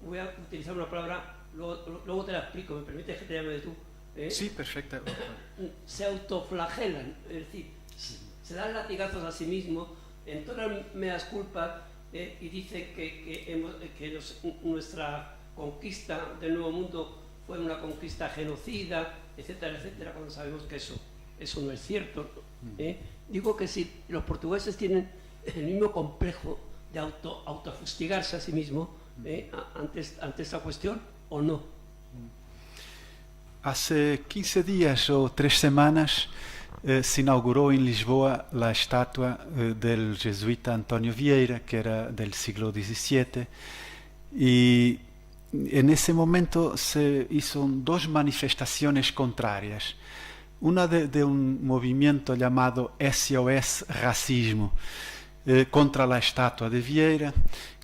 voy a utilizar una palabra, luego te la explico, ¿me permites que te llame de tú? Sí, perfecto. Se autoflagelan, es decir, se dan latigazos a sí mismos, entonan meas culpas, y dicen que nuestra conquista del Nuevo Mundo fue una conquista genocida, etcétera, etcétera, cuando sabemos que eso no es cierto. Digo que si los portugueses tienen el mismo complejo de autofustigarse a sí mismos ante esta cuestión, o no. Hace 15 días o 3 semanas se inauguró en Lisboa la estatua del jesuita Antonio Vieira, que era del siglo XVII, y en ese momento se hizo 2 manifestaciones contrarias. Una de un movimiento llamado SOS Racismo contra la estatua de Vieira,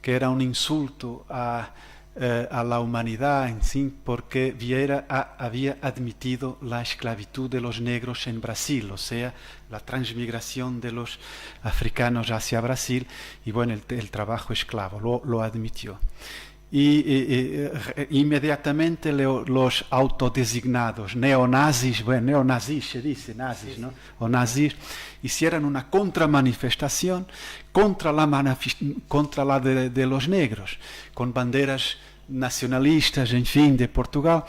que era un insulto a la humanidad en sí, porque Vieira había admitido la esclavitud de los negros en Brasil, o sea, la transmigración de los africanos hacia Brasil, y bueno, el trabajo esclavo, lo admitió. Y inmediatamente los autodesignados neonazis, bueno, neonazis se dice, nazis, ¿no? O nazis, hicieron una contramanifestación contra la de los negros, con banderas nacionalistas, en fin, de Portugal,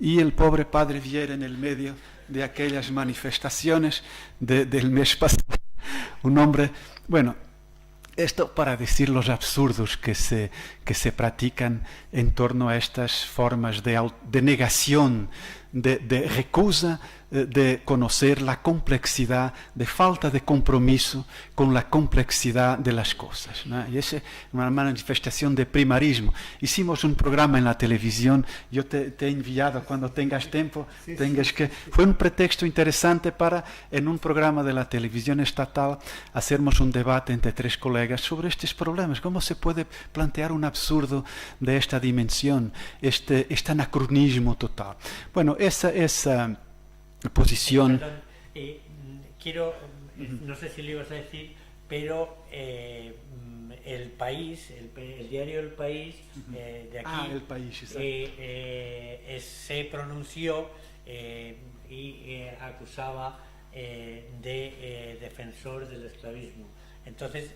y el pobre padre Vieira en el medio de aquellas manifestaciones del mes pasado, un hombre, bueno, esto para decir los absurdos que se practican en torno a estas formas de negación, de recusa de conocer la complejidad, de falta de compromiso con la complejidad de las cosas, ¿no? Y esa es una manifestación de primarismo. Hicimos un programa en la televisión, yo te he enviado cuando tengas tiempo, fue un pretexto interesante para, en un programa de la televisión estatal, hacermos un debate entre 3 colegas sobre estos problemas, cómo se puede plantear un absurdo de esta dimensión, este anacronismo total. Bueno, esa posición. Perdón, quiero, no sé si le ibas a decir, pero el país, el diario El País de aquí, El País, se pronunció y acusaba de defensor del esclavismo. Entonces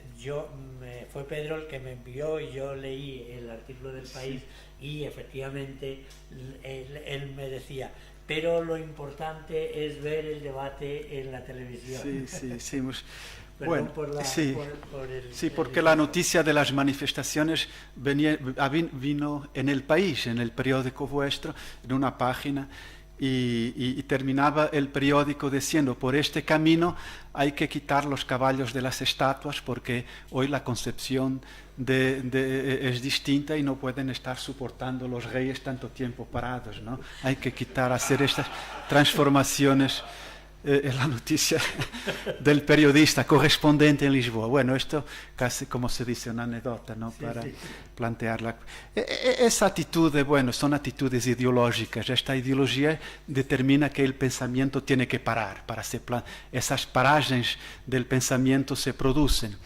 fue Pedro el que me envió y yo leí el artículo del País y efectivamente él me decía, pero lo importante es ver el debate en la televisión. Sí. Bueno, porque la noticia de las manifestaciones vino en El País, en el periódico vuestro, en una página, y terminaba el periódico diciendo, por este camino hay que quitar los caballos de las estatuas porque hoy la concepción es distinta y no pueden estar soportando los reyes tanto tiempo parados, ¿no? Hay que hacer estas transformaciones. Es la noticia del periodista correspondiente en Lisboa. Bueno, esto casi como se dice una anécdota, ¿no? Para plantearla. Esa actitud, son actitudes ideológicas. Esta ideología determina que el pensamiento tiene que parar. Esas paragens del pensamiento se producen.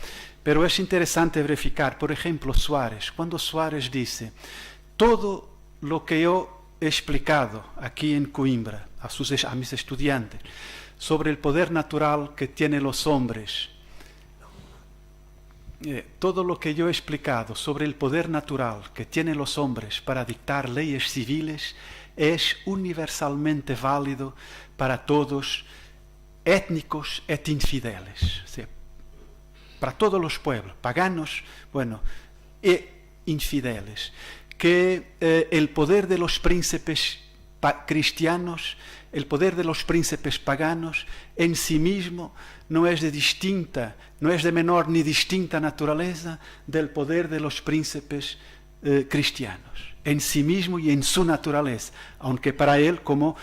Pero es interesante verificar, por ejemplo, Suárez. Cuando Suárez dice, todo lo que yo he explicado aquí en Coimbra a mis estudiantes, sobre el poder natural que tienen los hombres. Todo lo que yo he explicado sobre el poder natural que tienen los hombres para dictar leyes civiles es universalmente válido para todos, étnicos e infideles. O sea, para todos los pueblos, paganos, e infideles. Que el poder de los príncipes cristianos, el poder de los príncipes paganos en sí mismo no es de menor ni distinta naturaleza del poder de los príncipes cristianos, en sí mismo y en su naturaleza, aunque para él, como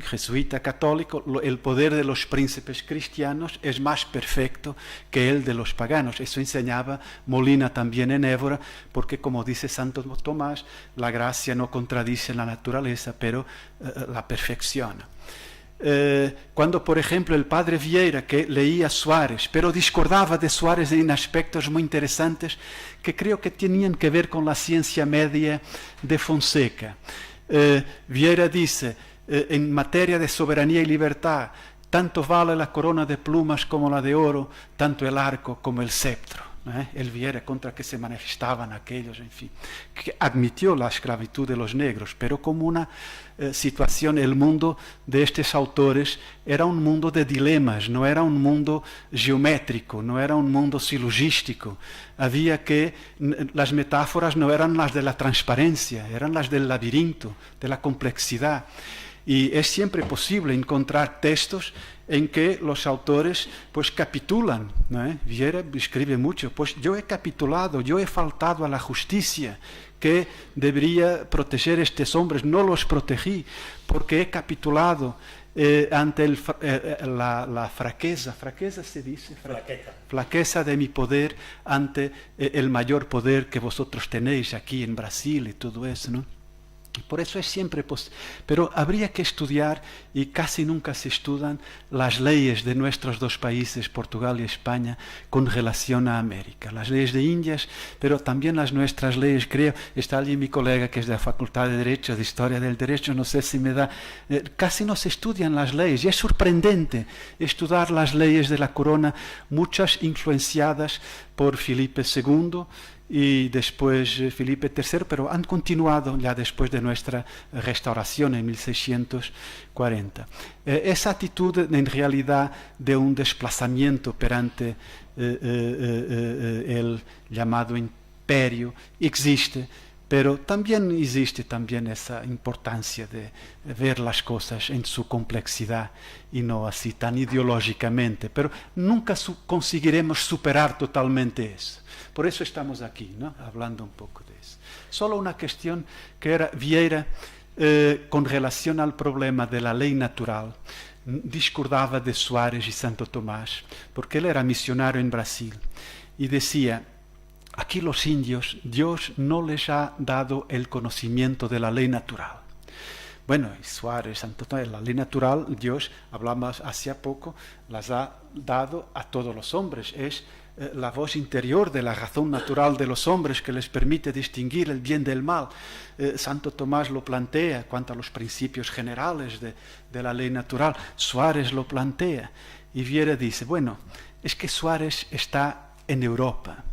jesuita católico, el poder de los príncipes cristianos es más perfecto que el de los paganos. Eso enseñaba Molina también en Évora, porque como dice Santo Tomás, la gracia no contradice la naturaleza, pero la perfecciona. Cuando, por ejemplo, el padre Vieira, que leía Suárez, pero discordaba de Suárez en aspectos muy interesantes que creo que tenían que ver con la ciencia media de Fonseca. Vieira dice, en materia de soberanía y libertad, tanto vale la corona de plumas como la de oro, tanto el arco como el cetro. El Vieira contra que se manifestaban aquellos, en fin, que admitió la esclavitud de los negros, pero como una situación, el mundo de estos autores era un mundo de dilemas, no era un mundo geométrico, no era un mundo silogístico. Las metáforas no eran las de la transparencia, eran las del laberinto, de la complejidad. Y es siempre posible encontrar textos en que los autores capitulan, ¿no? Vieira escribe mucho, yo he capitulado, yo he faltado a la justicia que debería proteger a estos hombres, no los protegí porque he capitulado ante la fraqueza se dice, flaqueza de mi poder ante el mayor poder que vosotros tenéis aquí en Brasil y todo eso, ¿no? Por eso es siempre posible. Pero habría que estudiar, y casi nunca se estudian, las leyes de nuestros dos países, Portugal y España, con relación a América. Las leyes de Indias, pero también las nuestras leyes, creo. Está allí mi colega que es de la Facultad de Derecho, de Historia del Derecho, no sé si me da... casi no se estudian las leyes, y es sorprendente estudiar las leyes de la corona, muchas influenciadas por Felipe II, y después Felipe III, pero han continuado ya después de nuestra restauración en 1640. Esa actitud en realidad de un desplazamiento perante el llamado imperio existe, pero también existe esa importancia de ver las cosas en su complejidad y no así tan ideológicamente, pero nunca conseguiremos superar totalmente eso. Por eso estamos aquí, ¿no? Hablando un poco de eso. Solo una cuestión que era Vieira, con relación al problema de la ley natural, discordaba de Suárez y Santo Tomás, porque él era misionario en Brasil, y decía, aquí los indios, Dios no les ha dado el conocimiento de la ley natural. Bueno, Suárez, Santo Tomás, la ley natural, Dios, hablamos hace poco, las ha dado a todos los hombres, es la voz interior de la razón natural de los hombres que les permite distinguir el bien del mal. Santo Tomás lo plantea cuanto a los principios generales de la ley natural. Suárez lo plantea. Y Vieira dice, bueno, es que Suárez está en Europa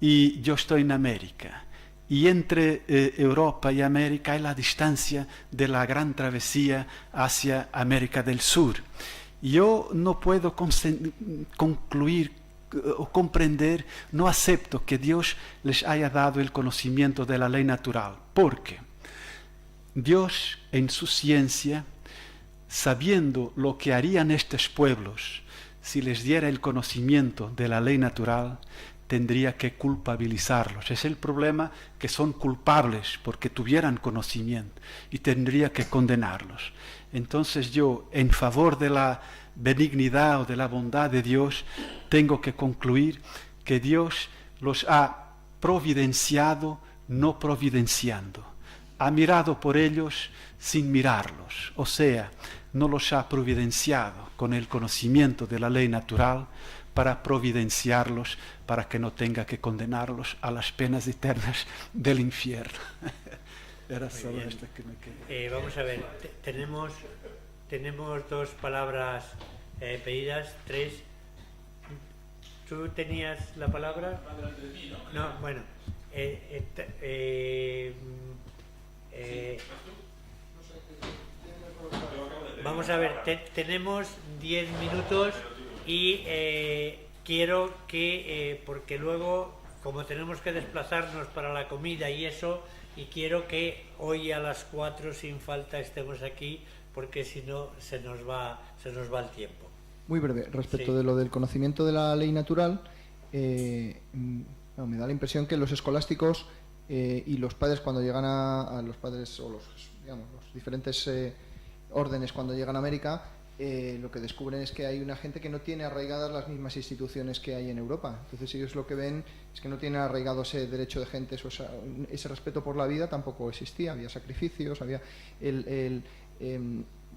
y yo estoy en América. Y entre Europa y América hay la distancia de la gran travesía hacia América del Sur. Yo no puedo concluir o comprender, no acepto que Dios les haya dado el conocimiento de la ley natural, porque Dios en su ciencia, sabiendo lo que harían estos pueblos si les diera el conocimiento de la ley natural, tendría que culpabilizarlos. Es el problema, que son culpables porque tuvieran conocimiento, y tendría que condenarlos. Entonces yo, en favor de la benignidad o de la bondad de Dios, tengo que concluir que Dios los ha providenciado no providenciando. Ha mirado por ellos sin mirarlos, o sea, no los ha providenciado con el conocimiento de la ley natural para providenciarlos, para que no tenga que condenarlos a las penas eternas del infierno. Era solo esto que me quedé. Vamos a ver, tenemos dos palabras pedidas, tres. ¿Tú tenías la palabra? No, bueno. Vamos a ver, tenemos 10 minutos y quiero que, porque luego, como tenemos que desplazarnos para la comida y eso, y quiero que hoy a las 4 sin falta estemos aquí, porque si no se nos va el tiempo. Muy breve, respecto de lo del conocimiento de la ley natural, me da la impresión que los escolásticos y los padres, cuando llegan a los padres o los diferentes órdenes cuando llegan a América, lo que descubren es que hay una gente que no tiene arraigadas las mismas instituciones que hay en Europa. Entonces ellos lo que ven es que no tienen arraigado ese derecho de gente, ese respeto por la vida tampoco existía. Había sacrificios, había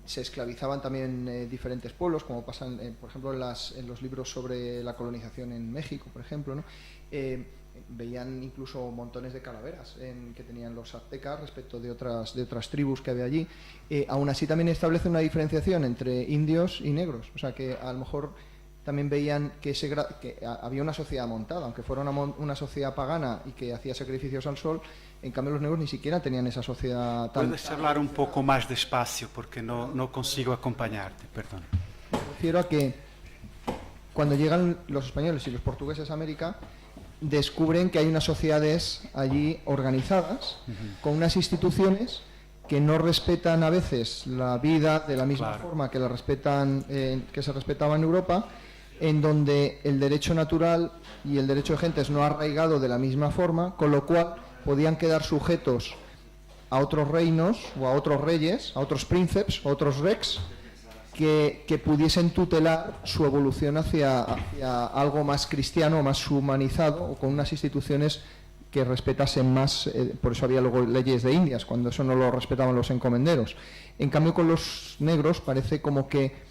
se esclavizaban también diferentes pueblos, como pasan, por ejemplo, en los libros sobre la colonización en México, por ejemplo, ¿no? Veían incluso montones de calaveras que tenían los aztecas respecto de otras tribus que había allí. Aún así también establece una diferenciación entre indios y negros, o sea que a lo mejor también veían que había una sociedad montada, aunque fuera una sociedad pagana y que hacía sacrificios al sol. En cambio los negros ni siquiera tenían esa sociedad tan... ¿Puedes hablar un poco más despacio? Porque no consigo acompañarte, perdón. Me refiero a que cuando llegan los españoles y los portugueses a América, descubren que hay unas sociedades allí organizadas, con unas instituciones que no respetan a veces la vida de la misma forma que que se respetaba en Europa, en donde el derecho natural y el derecho de gentes no ha arraigado de la misma forma, con lo cual podían quedar sujetos a otros reinos o a otros reyes, a otros príncipes, a otros rex, que pudiesen tutelar su evolución hacia algo más cristiano, más humanizado, o con unas instituciones que respetasen más. Por eso había luego leyes de Indias, cuando eso no lo respetaban los encomenderos. En cambio, con los negros parece como que...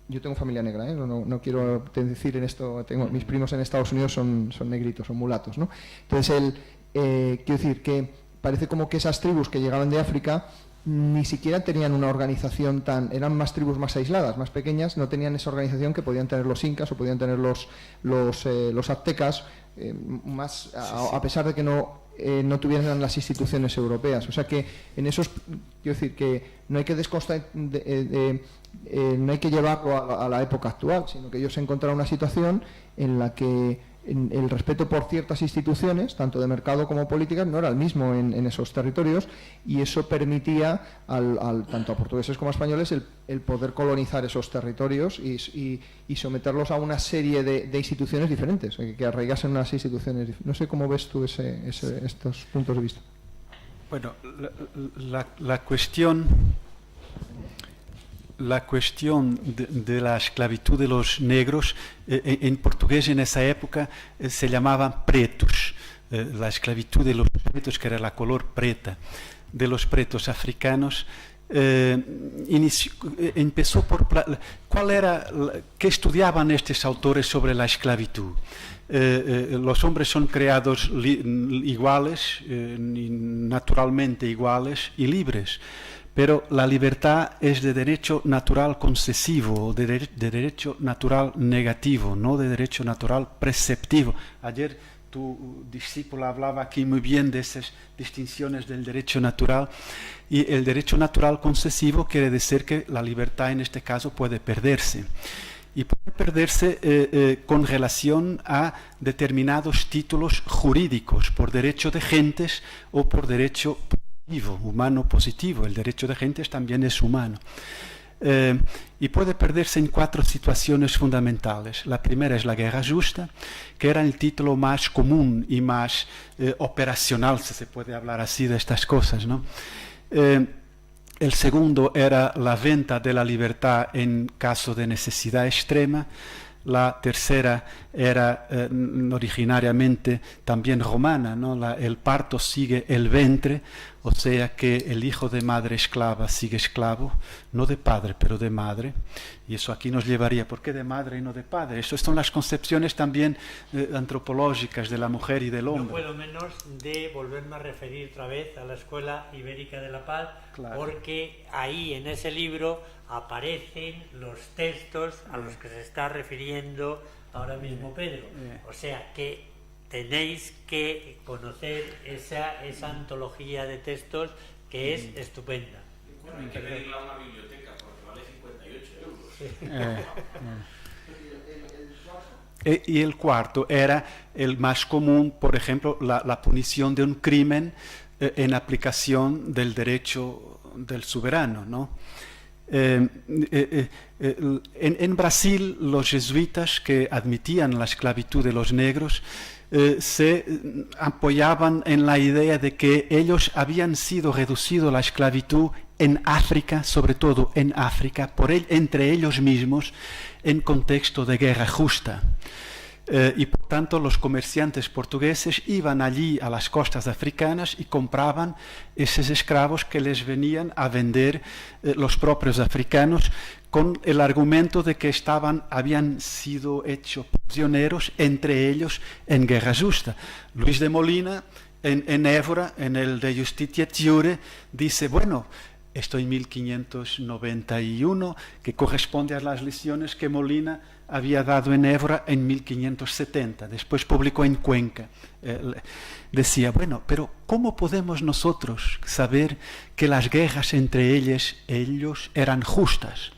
Yo tengo familia negra, no quiero decir en esto, mis primos en Estados Unidos son negritos, son mulatos, ¿no? Entonces, quiero decir que parece como que esas tribus que llegaban de África ni siquiera tenían una organización eran más tribus más aisladas, más pequeñas, no tenían esa organización que podían tener los incas o podían tener los aztecas, a pesar de que no tuvieran las instituciones europeas. O sea que en esos, quiero decir que no hay que no hay que llevarlo a la época actual, sino que ellos encontraron una situación en la que el respeto por ciertas instituciones, tanto de mercado como políticas, no era el mismo en esos territorios, y eso permitía tanto a portugueses como a españoles el poder colonizar esos territorios y someterlos a una serie de instituciones diferentes, que arraigasen unas instituciones diferentes. No sé cómo ves tú estos puntos de vista. Bueno, la cuestión de la esclavitud de los negros, en portugués en esa época se llamaban pretos, la esclavitud de los pretos, que era la color preta, de los pretos africanos, empezó por... ¿Qué estudiaban estos autores sobre la esclavitud? Los hombres son creados iguales, naturalmente iguales y libres, pero la libertad es de derecho natural concesivo, o de derecho natural negativo, no de derecho natural preceptivo. Ayer tu discípula hablaba aquí muy bien de esas distinciones del derecho natural, y el derecho natural concesivo quiere decir que la libertad en este caso puede perderse. Y puede perderse con relación a determinados títulos jurídicos, por derecho de gentes o por derecho positivo, humano positivo. El derecho de gentes también es humano. Y puede perderse en 4 situaciones fundamentales. La primera es la guerra justa, que era el título más común y más operacional, si se puede hablar así de estas cosas, ¿no? El segundo era la venta de la libertad en caso de necesidad extrema. La tercera era originariamente también romana, ¿no? El parto sigue el ventre, o sea que el hijo de madre esclava sigue esclavo, no de padre, pero de madre. Y eso aquí nos llevaría, ¿por qué de madre y no de padre? Estas son las concepciones también antropológicas de la mujer y del hombre. No puedo menos de volverme a referir otra vez a la Escuela Ibérica de la Paz, claro, porque ahí en ese libro aparecen los textos a los que se está refiriendo ahora mismo Pedro. O sea que tenéis que conocer esa antología de textos que es estupenda. Bueno, hay que pedirla a una biblioteca porque vale 58 euros. Y el cuarto era el más común, por ejemplo, la punición de un crimen en aplicación del derecho del soberano, ¿no? En Brasil, los jesuitas que admitían la esclavitud de los negros se apoyaban en la idea de que ellos habían sido reducidos a la esclavitud en África, sobre todo en África, entre ellos mismos, en contexto de guerra justa. Y por tanto los comerciantes portugueses iban allí a las costas africanas y compraban esos esclavos que les venían a vender los propios africanos, con el argumento de que habían sido hechos prisioneros entre ellos en guerra justa. Luis de Molina en Évora, en el de Justitia Tiure, dice, bueno, esto en 1591, que corresponde a las lecciones que Molina había dado en Évora en 1570, después publicó en Cuenca. Decía, bueno, pero ¿cómo podemos nosotros saber que las guerras entre ellos eran justas?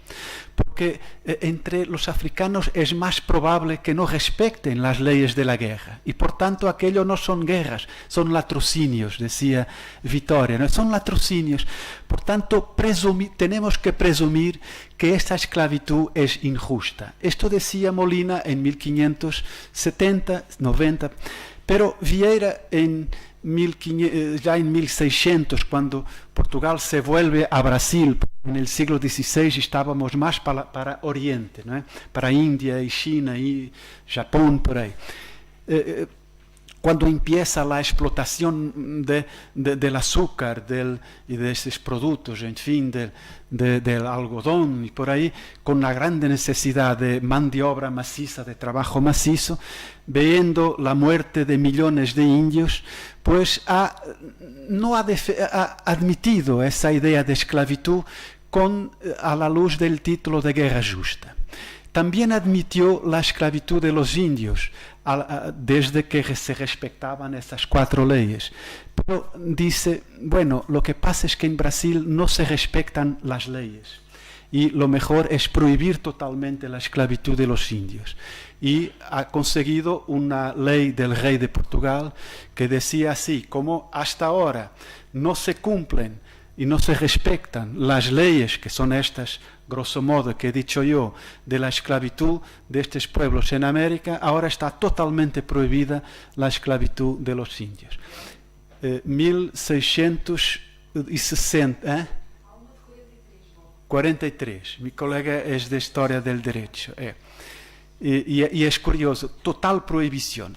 Porque entre los africanos es más probable que no respeten las leyes de la guerra, y por tanto aquello no son guerras, son latrocinios, decía Vitoria, ¿no? Son latrocinios. Por tanto, tenemos que presumir que esta esclavitud es injusta. Esto decía Molina en 1570, 90, pero Vieira ya en 1600, cuando Portugal se vuelve a Brasil, en el siglo XVI estábamos más para Oriente, ¿no? Para India y China y Japón, por ahí. Cuando empieza la explotación del azúcar y de esos productos, en fin, del algodón y por ahí, con la grande necesidad de mano de obra maciza, de trabajo macizo, viendo la muerte de millones de indios, pues no ha admitido esa idea de esclavitud a la luz del título de guerra justa. También admitió la esclavitud de los indios, desde que se respetaban esas 4 leyes. Pero dice, bueno, lo que pasa es que en Brasil no se respetan las leyes y lo mejor es prohibir totalmente la esclavitud de los indios. Y ha conseguido una ley del rey de Portugal que decía así, como hasta ahora no se cumplen y no se respetan las leyes, que son estas, grosso modo, que he dicho yo, de la esclavitud de estos pueblos en América, ahora está totalmente prohibida la esclavitud de los indios. 1660, 43, mi colega es de Historia del Derecho. Y es curioso, total prohibición.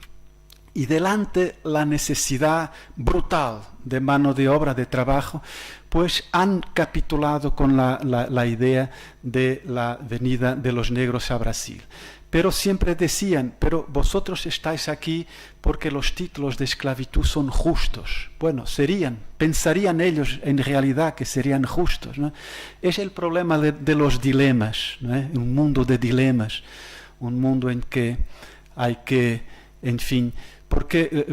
y delante la necesidad brutal de mano de obra, de trabajo, pues han capitulado con la idea de la venida de los negros a Brasil. Pero siempre decían, pero vosotros estáis aquí porque los títulos de esclavitud son justos. Bueno, pensarían ellos en realidad que serían justos, ¿no? Es el problema de los dilemas, ¿no? Un mundo de dilemas, un mundo en que hay que, en fin, porque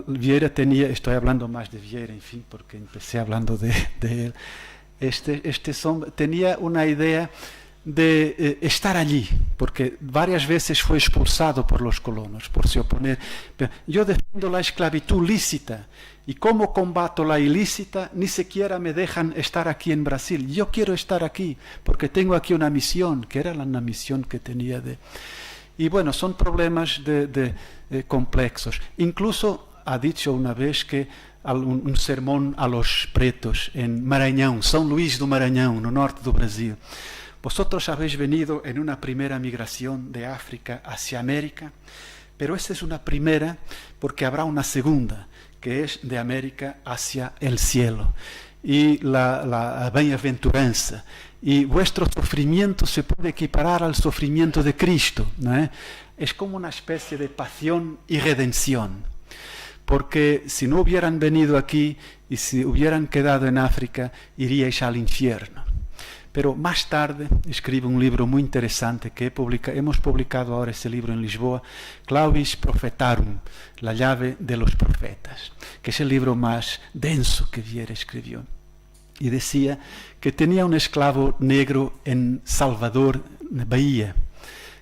Vieira tenía, estoy hablando más de Vieira, en fin, porque empecé hablando de él, tenía una idea de estar allí, porque varias veces fue expulsado por los colonos, por se oponer. Yo defiendo la esclavitud lícita, y como combato la ilícita, ni siquiera me dejan estar aquí en Brasil. Yo quiero estar aquí, porque tengo aquí una misión, que era una misión que tenía de... Y bueno, son problemas complejos. Incluso ha dicho una vez que un sermón a los pretos en Maranhão, São Luís do Maranhão, no norte do Brasil. Vosotros habéis venido en una primera migración de África hacia América, pero esta es una primera porque habrá una segunda, que es de América hacia el cielo. Y la bienaventuranza. Y vuestro sufrimiento se puede equiparar al sufrimiento de Cristo, ¿no? Es como una especie de pasión y redención. Porque si no hubieran venido aquí y si hubieran quedado en África, iríais al infierno. Pero más tarde escribe un libro muy interesante que hemos publicado ahora ese libro en Lisboa, Clavis Prophetarum, la llave de los profetas, que es el libro más denso que Vieira escribió. Y decía que tenía un esclavo negro en Salvador, Bahía.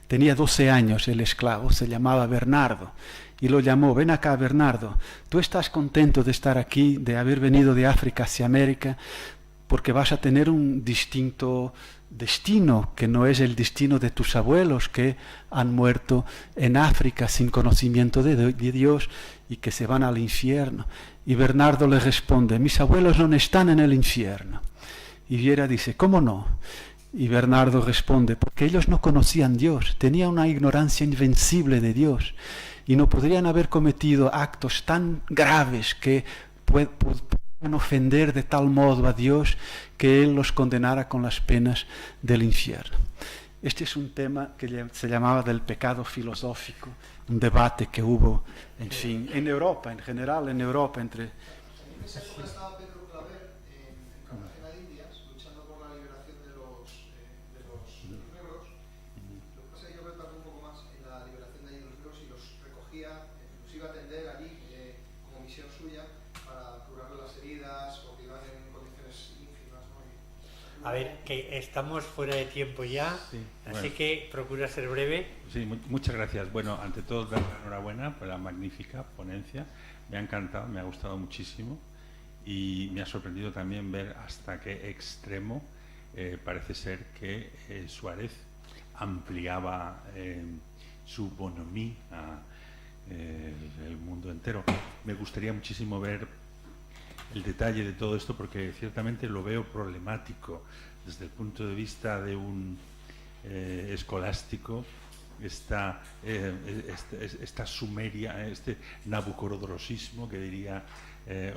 Tenía 12 años el esclavo, se llamaba Bernardo. Y lo llamó, ven acá Bernardo, ¿tú estás contento de estar aquí, de haber venido de África hacia América? Porque vas a tener un distinto destino, que no es el destino de tus abuelos que han muerto en África sin conocimiento de Dios y que se van al infierno. Y Bernardo le responde, mis abuelos no están en el infierno. Y Vieira dice, ¿cómo no? Y Bernardo responde, porque ellos no conocían Dios, tenían una ignorancia invencible de Dios y no podrían haber cometido actos tan graves que pueden ofender de tal modo a Dios que Él los condenara con las penas del infierno. Este es un tema que se llamaba del pecado filosófico, un debate que hubo, en fin, en Europa, en general en Europa, entre... En esa época estaba Pedro Claver en Cartagena de Indias, luchando por la liberación de los negros. Lo que pasa es que yo me tardé un poco más en la liberación de los negros y los recogía, los iba a atender allí como misión suya para curarle las heridas o que iban en condiciones ínfimas, ¿no? A ver, que estamos fuera de tiempo ya, sí, así bueno. que procura ser breve. Sí, muchas gracias. Bueno, ante todo, dar la enhorabuena por la magnífica ponencia. Me ha encantado, me ha gustado muchísimo y me ha sorprendido también ver hasta qué extremo parece ser que Suárez ampliaba su bonhomie a el mundo entero. Me gustaría muchísimo ver el detalle de todo esto porque ciertamente lo veo problemático desde el punto de vista de un escolástico, esta sumeria, este nabucodonosismo que diría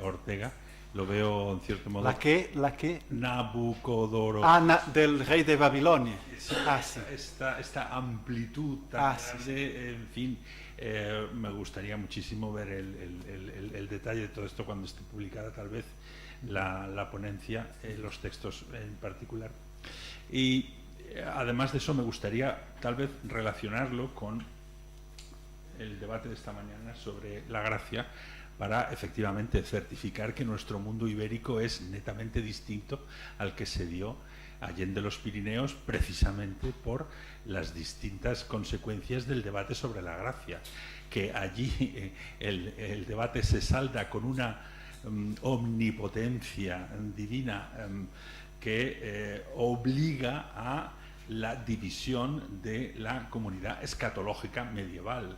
Ortega, lo veo en cierto modo... ¿La qué? Nabucodonosor. Del rey de Babilonia. Sí. Esta amplitud tan grande, sí. En fin, me gustaría muchísimo ver el detalle de todo esto cuando esté publicada tal vez la ponencia, los textos en particular. Y además de eso me gustaría tal vez relacionarlo con el debate de esta mañana sobre la gracia para efectivamente certificar que nuestro mundo ibérico es netamente distinto al que se dio allende los Pirineos, precisamente por las distintas consecuencias del debate sobre la gracia, que allí el debate se salda con una omnipotencia divina que obliga a la división de la comunidad escatológica medieval,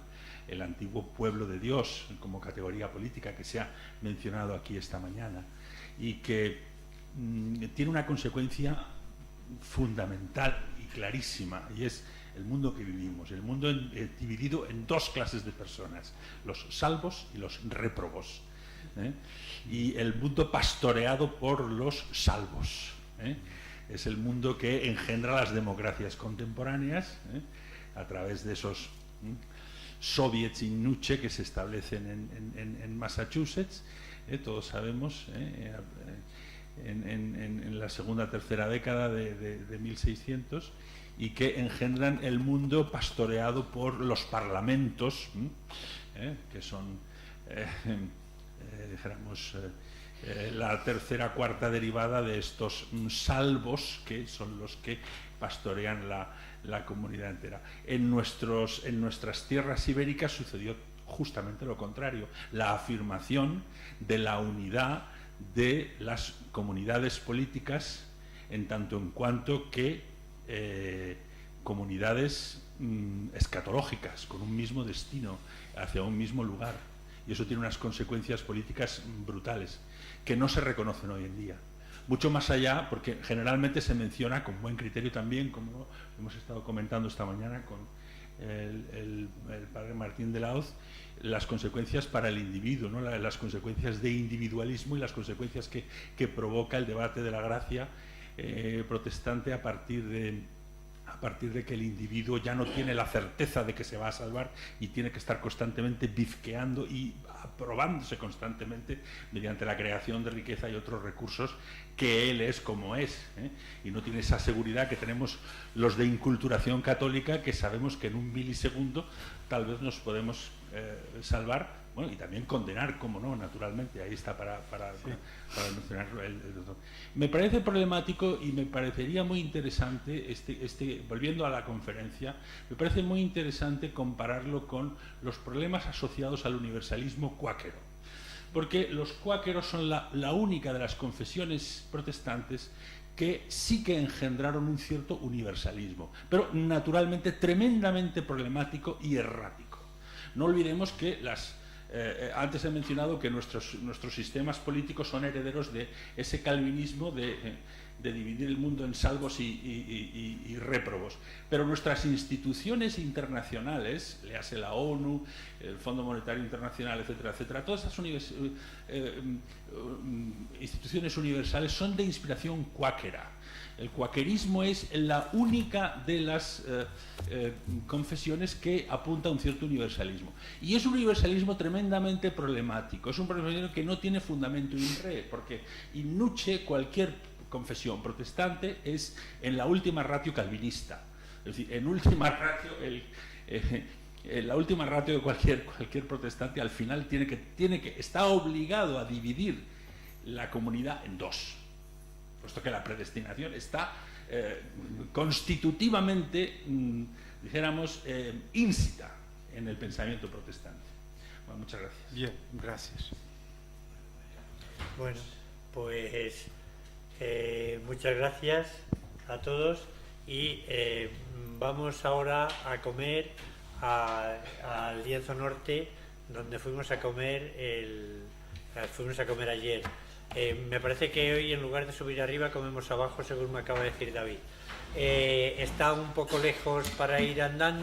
el antiguo pueblo de Dios como categoría política que se ha mencionado aquí esta mañana y que tiene una consecuencia fundamental clarísima, y es el mundo que vivimos, el mundo dividido en dos clases de personas, los salvos y los réprobos, y el mundo pastoreado por los salvos. Es el mundo que engendra las democracias contemporáneas, a través de esos soviets in nuce que se establecen en Massachusetts, todos sabemos, en la segunda tercera década de 1600, y que engendran el mundo pastoreado por los parlamentos, que son, dijéramos, la tercera cuarta derivada de estos salvos, que son los que pastorean la comunidad entera. En nuestras tierras ibéricas sucedió justamente lo contrario, la afirmación de la unidad de las comunidades políticas, en tanto en cuanto que comunidades escatológicas, con un mismo destino, hacia un mismo lugar. Y eso tiene unas consecuencias políticas brutales, que no se reconocen hoy en día. Mucho más allá, porque generalmente se menciona con buen criterio también, como hemos estado comentando esta mañana con el padre Martín de la Hoz, las consecuencias para el individuo, ¿no? Las consecuencias de individualismo y las consecuencias que provoca el debate de la gracia protestante a partir de que el individuo ya no tiene la certeza de que se va a salvar y tiene que estar constantemente bifqueando y aprobándose constantemente mediante la creación de riqueza y otros recursos, que él es como es, y no tiene esa seguridad que tenemos los de inculturación católica, que sabemos que en un milisegundo tal vez nos podemos salvar. Bueno, y también condenar, como no, naturalmente, ahí está para mencionar el doctor. Me parece problemático y me parecería muy interesante, volviendo a la conferencia, me parece muy interesante compararlo con los problemas asociados al universalismo cuáquero, porque los cuáqueros son la única de las confesiones protestantes que sí que engendraron un cierto universalismo, pero naturalmente tremendamente problemático y errático. No olvidemos que antes he mencionado que nuestros sistemas políticos son herederos de ese calvinismo de dividir el mundo en salvos y réprobos. Pero nuestras instituciones internacionales, léase la ONU, el Fondo Monetario Internacional, etcétera, etcétera, todas esas instituciones universales son de inspiración cuáquera. El cuáquerismo es la única de las confesiones que apunta a un cierto universalismo. Y es un universalismo tremendamente problemático, es un universalismo que no tiene fundamento in re, porque in nuce cualquier confesión protestante es en la última ratio calvinista. Es decir, en última ratio, la última ratio de cualquier protestante al final está obligado a dividir la comunidad en dos, puesto que la predestinación está constitutivamente, dijéramos, íncita en el pensamiento protestante. Bueno, muchas gracias. Bien, gracias. Bueno, pues muchas gracias a todos y vamos ahora a comer al Lienzo Norte, donde fuimos a comer ayer. Me parece que hoy, en lugar de subir arriba, comemos abajo, según me acaba de decir David. Está un poco lejos para ir andando.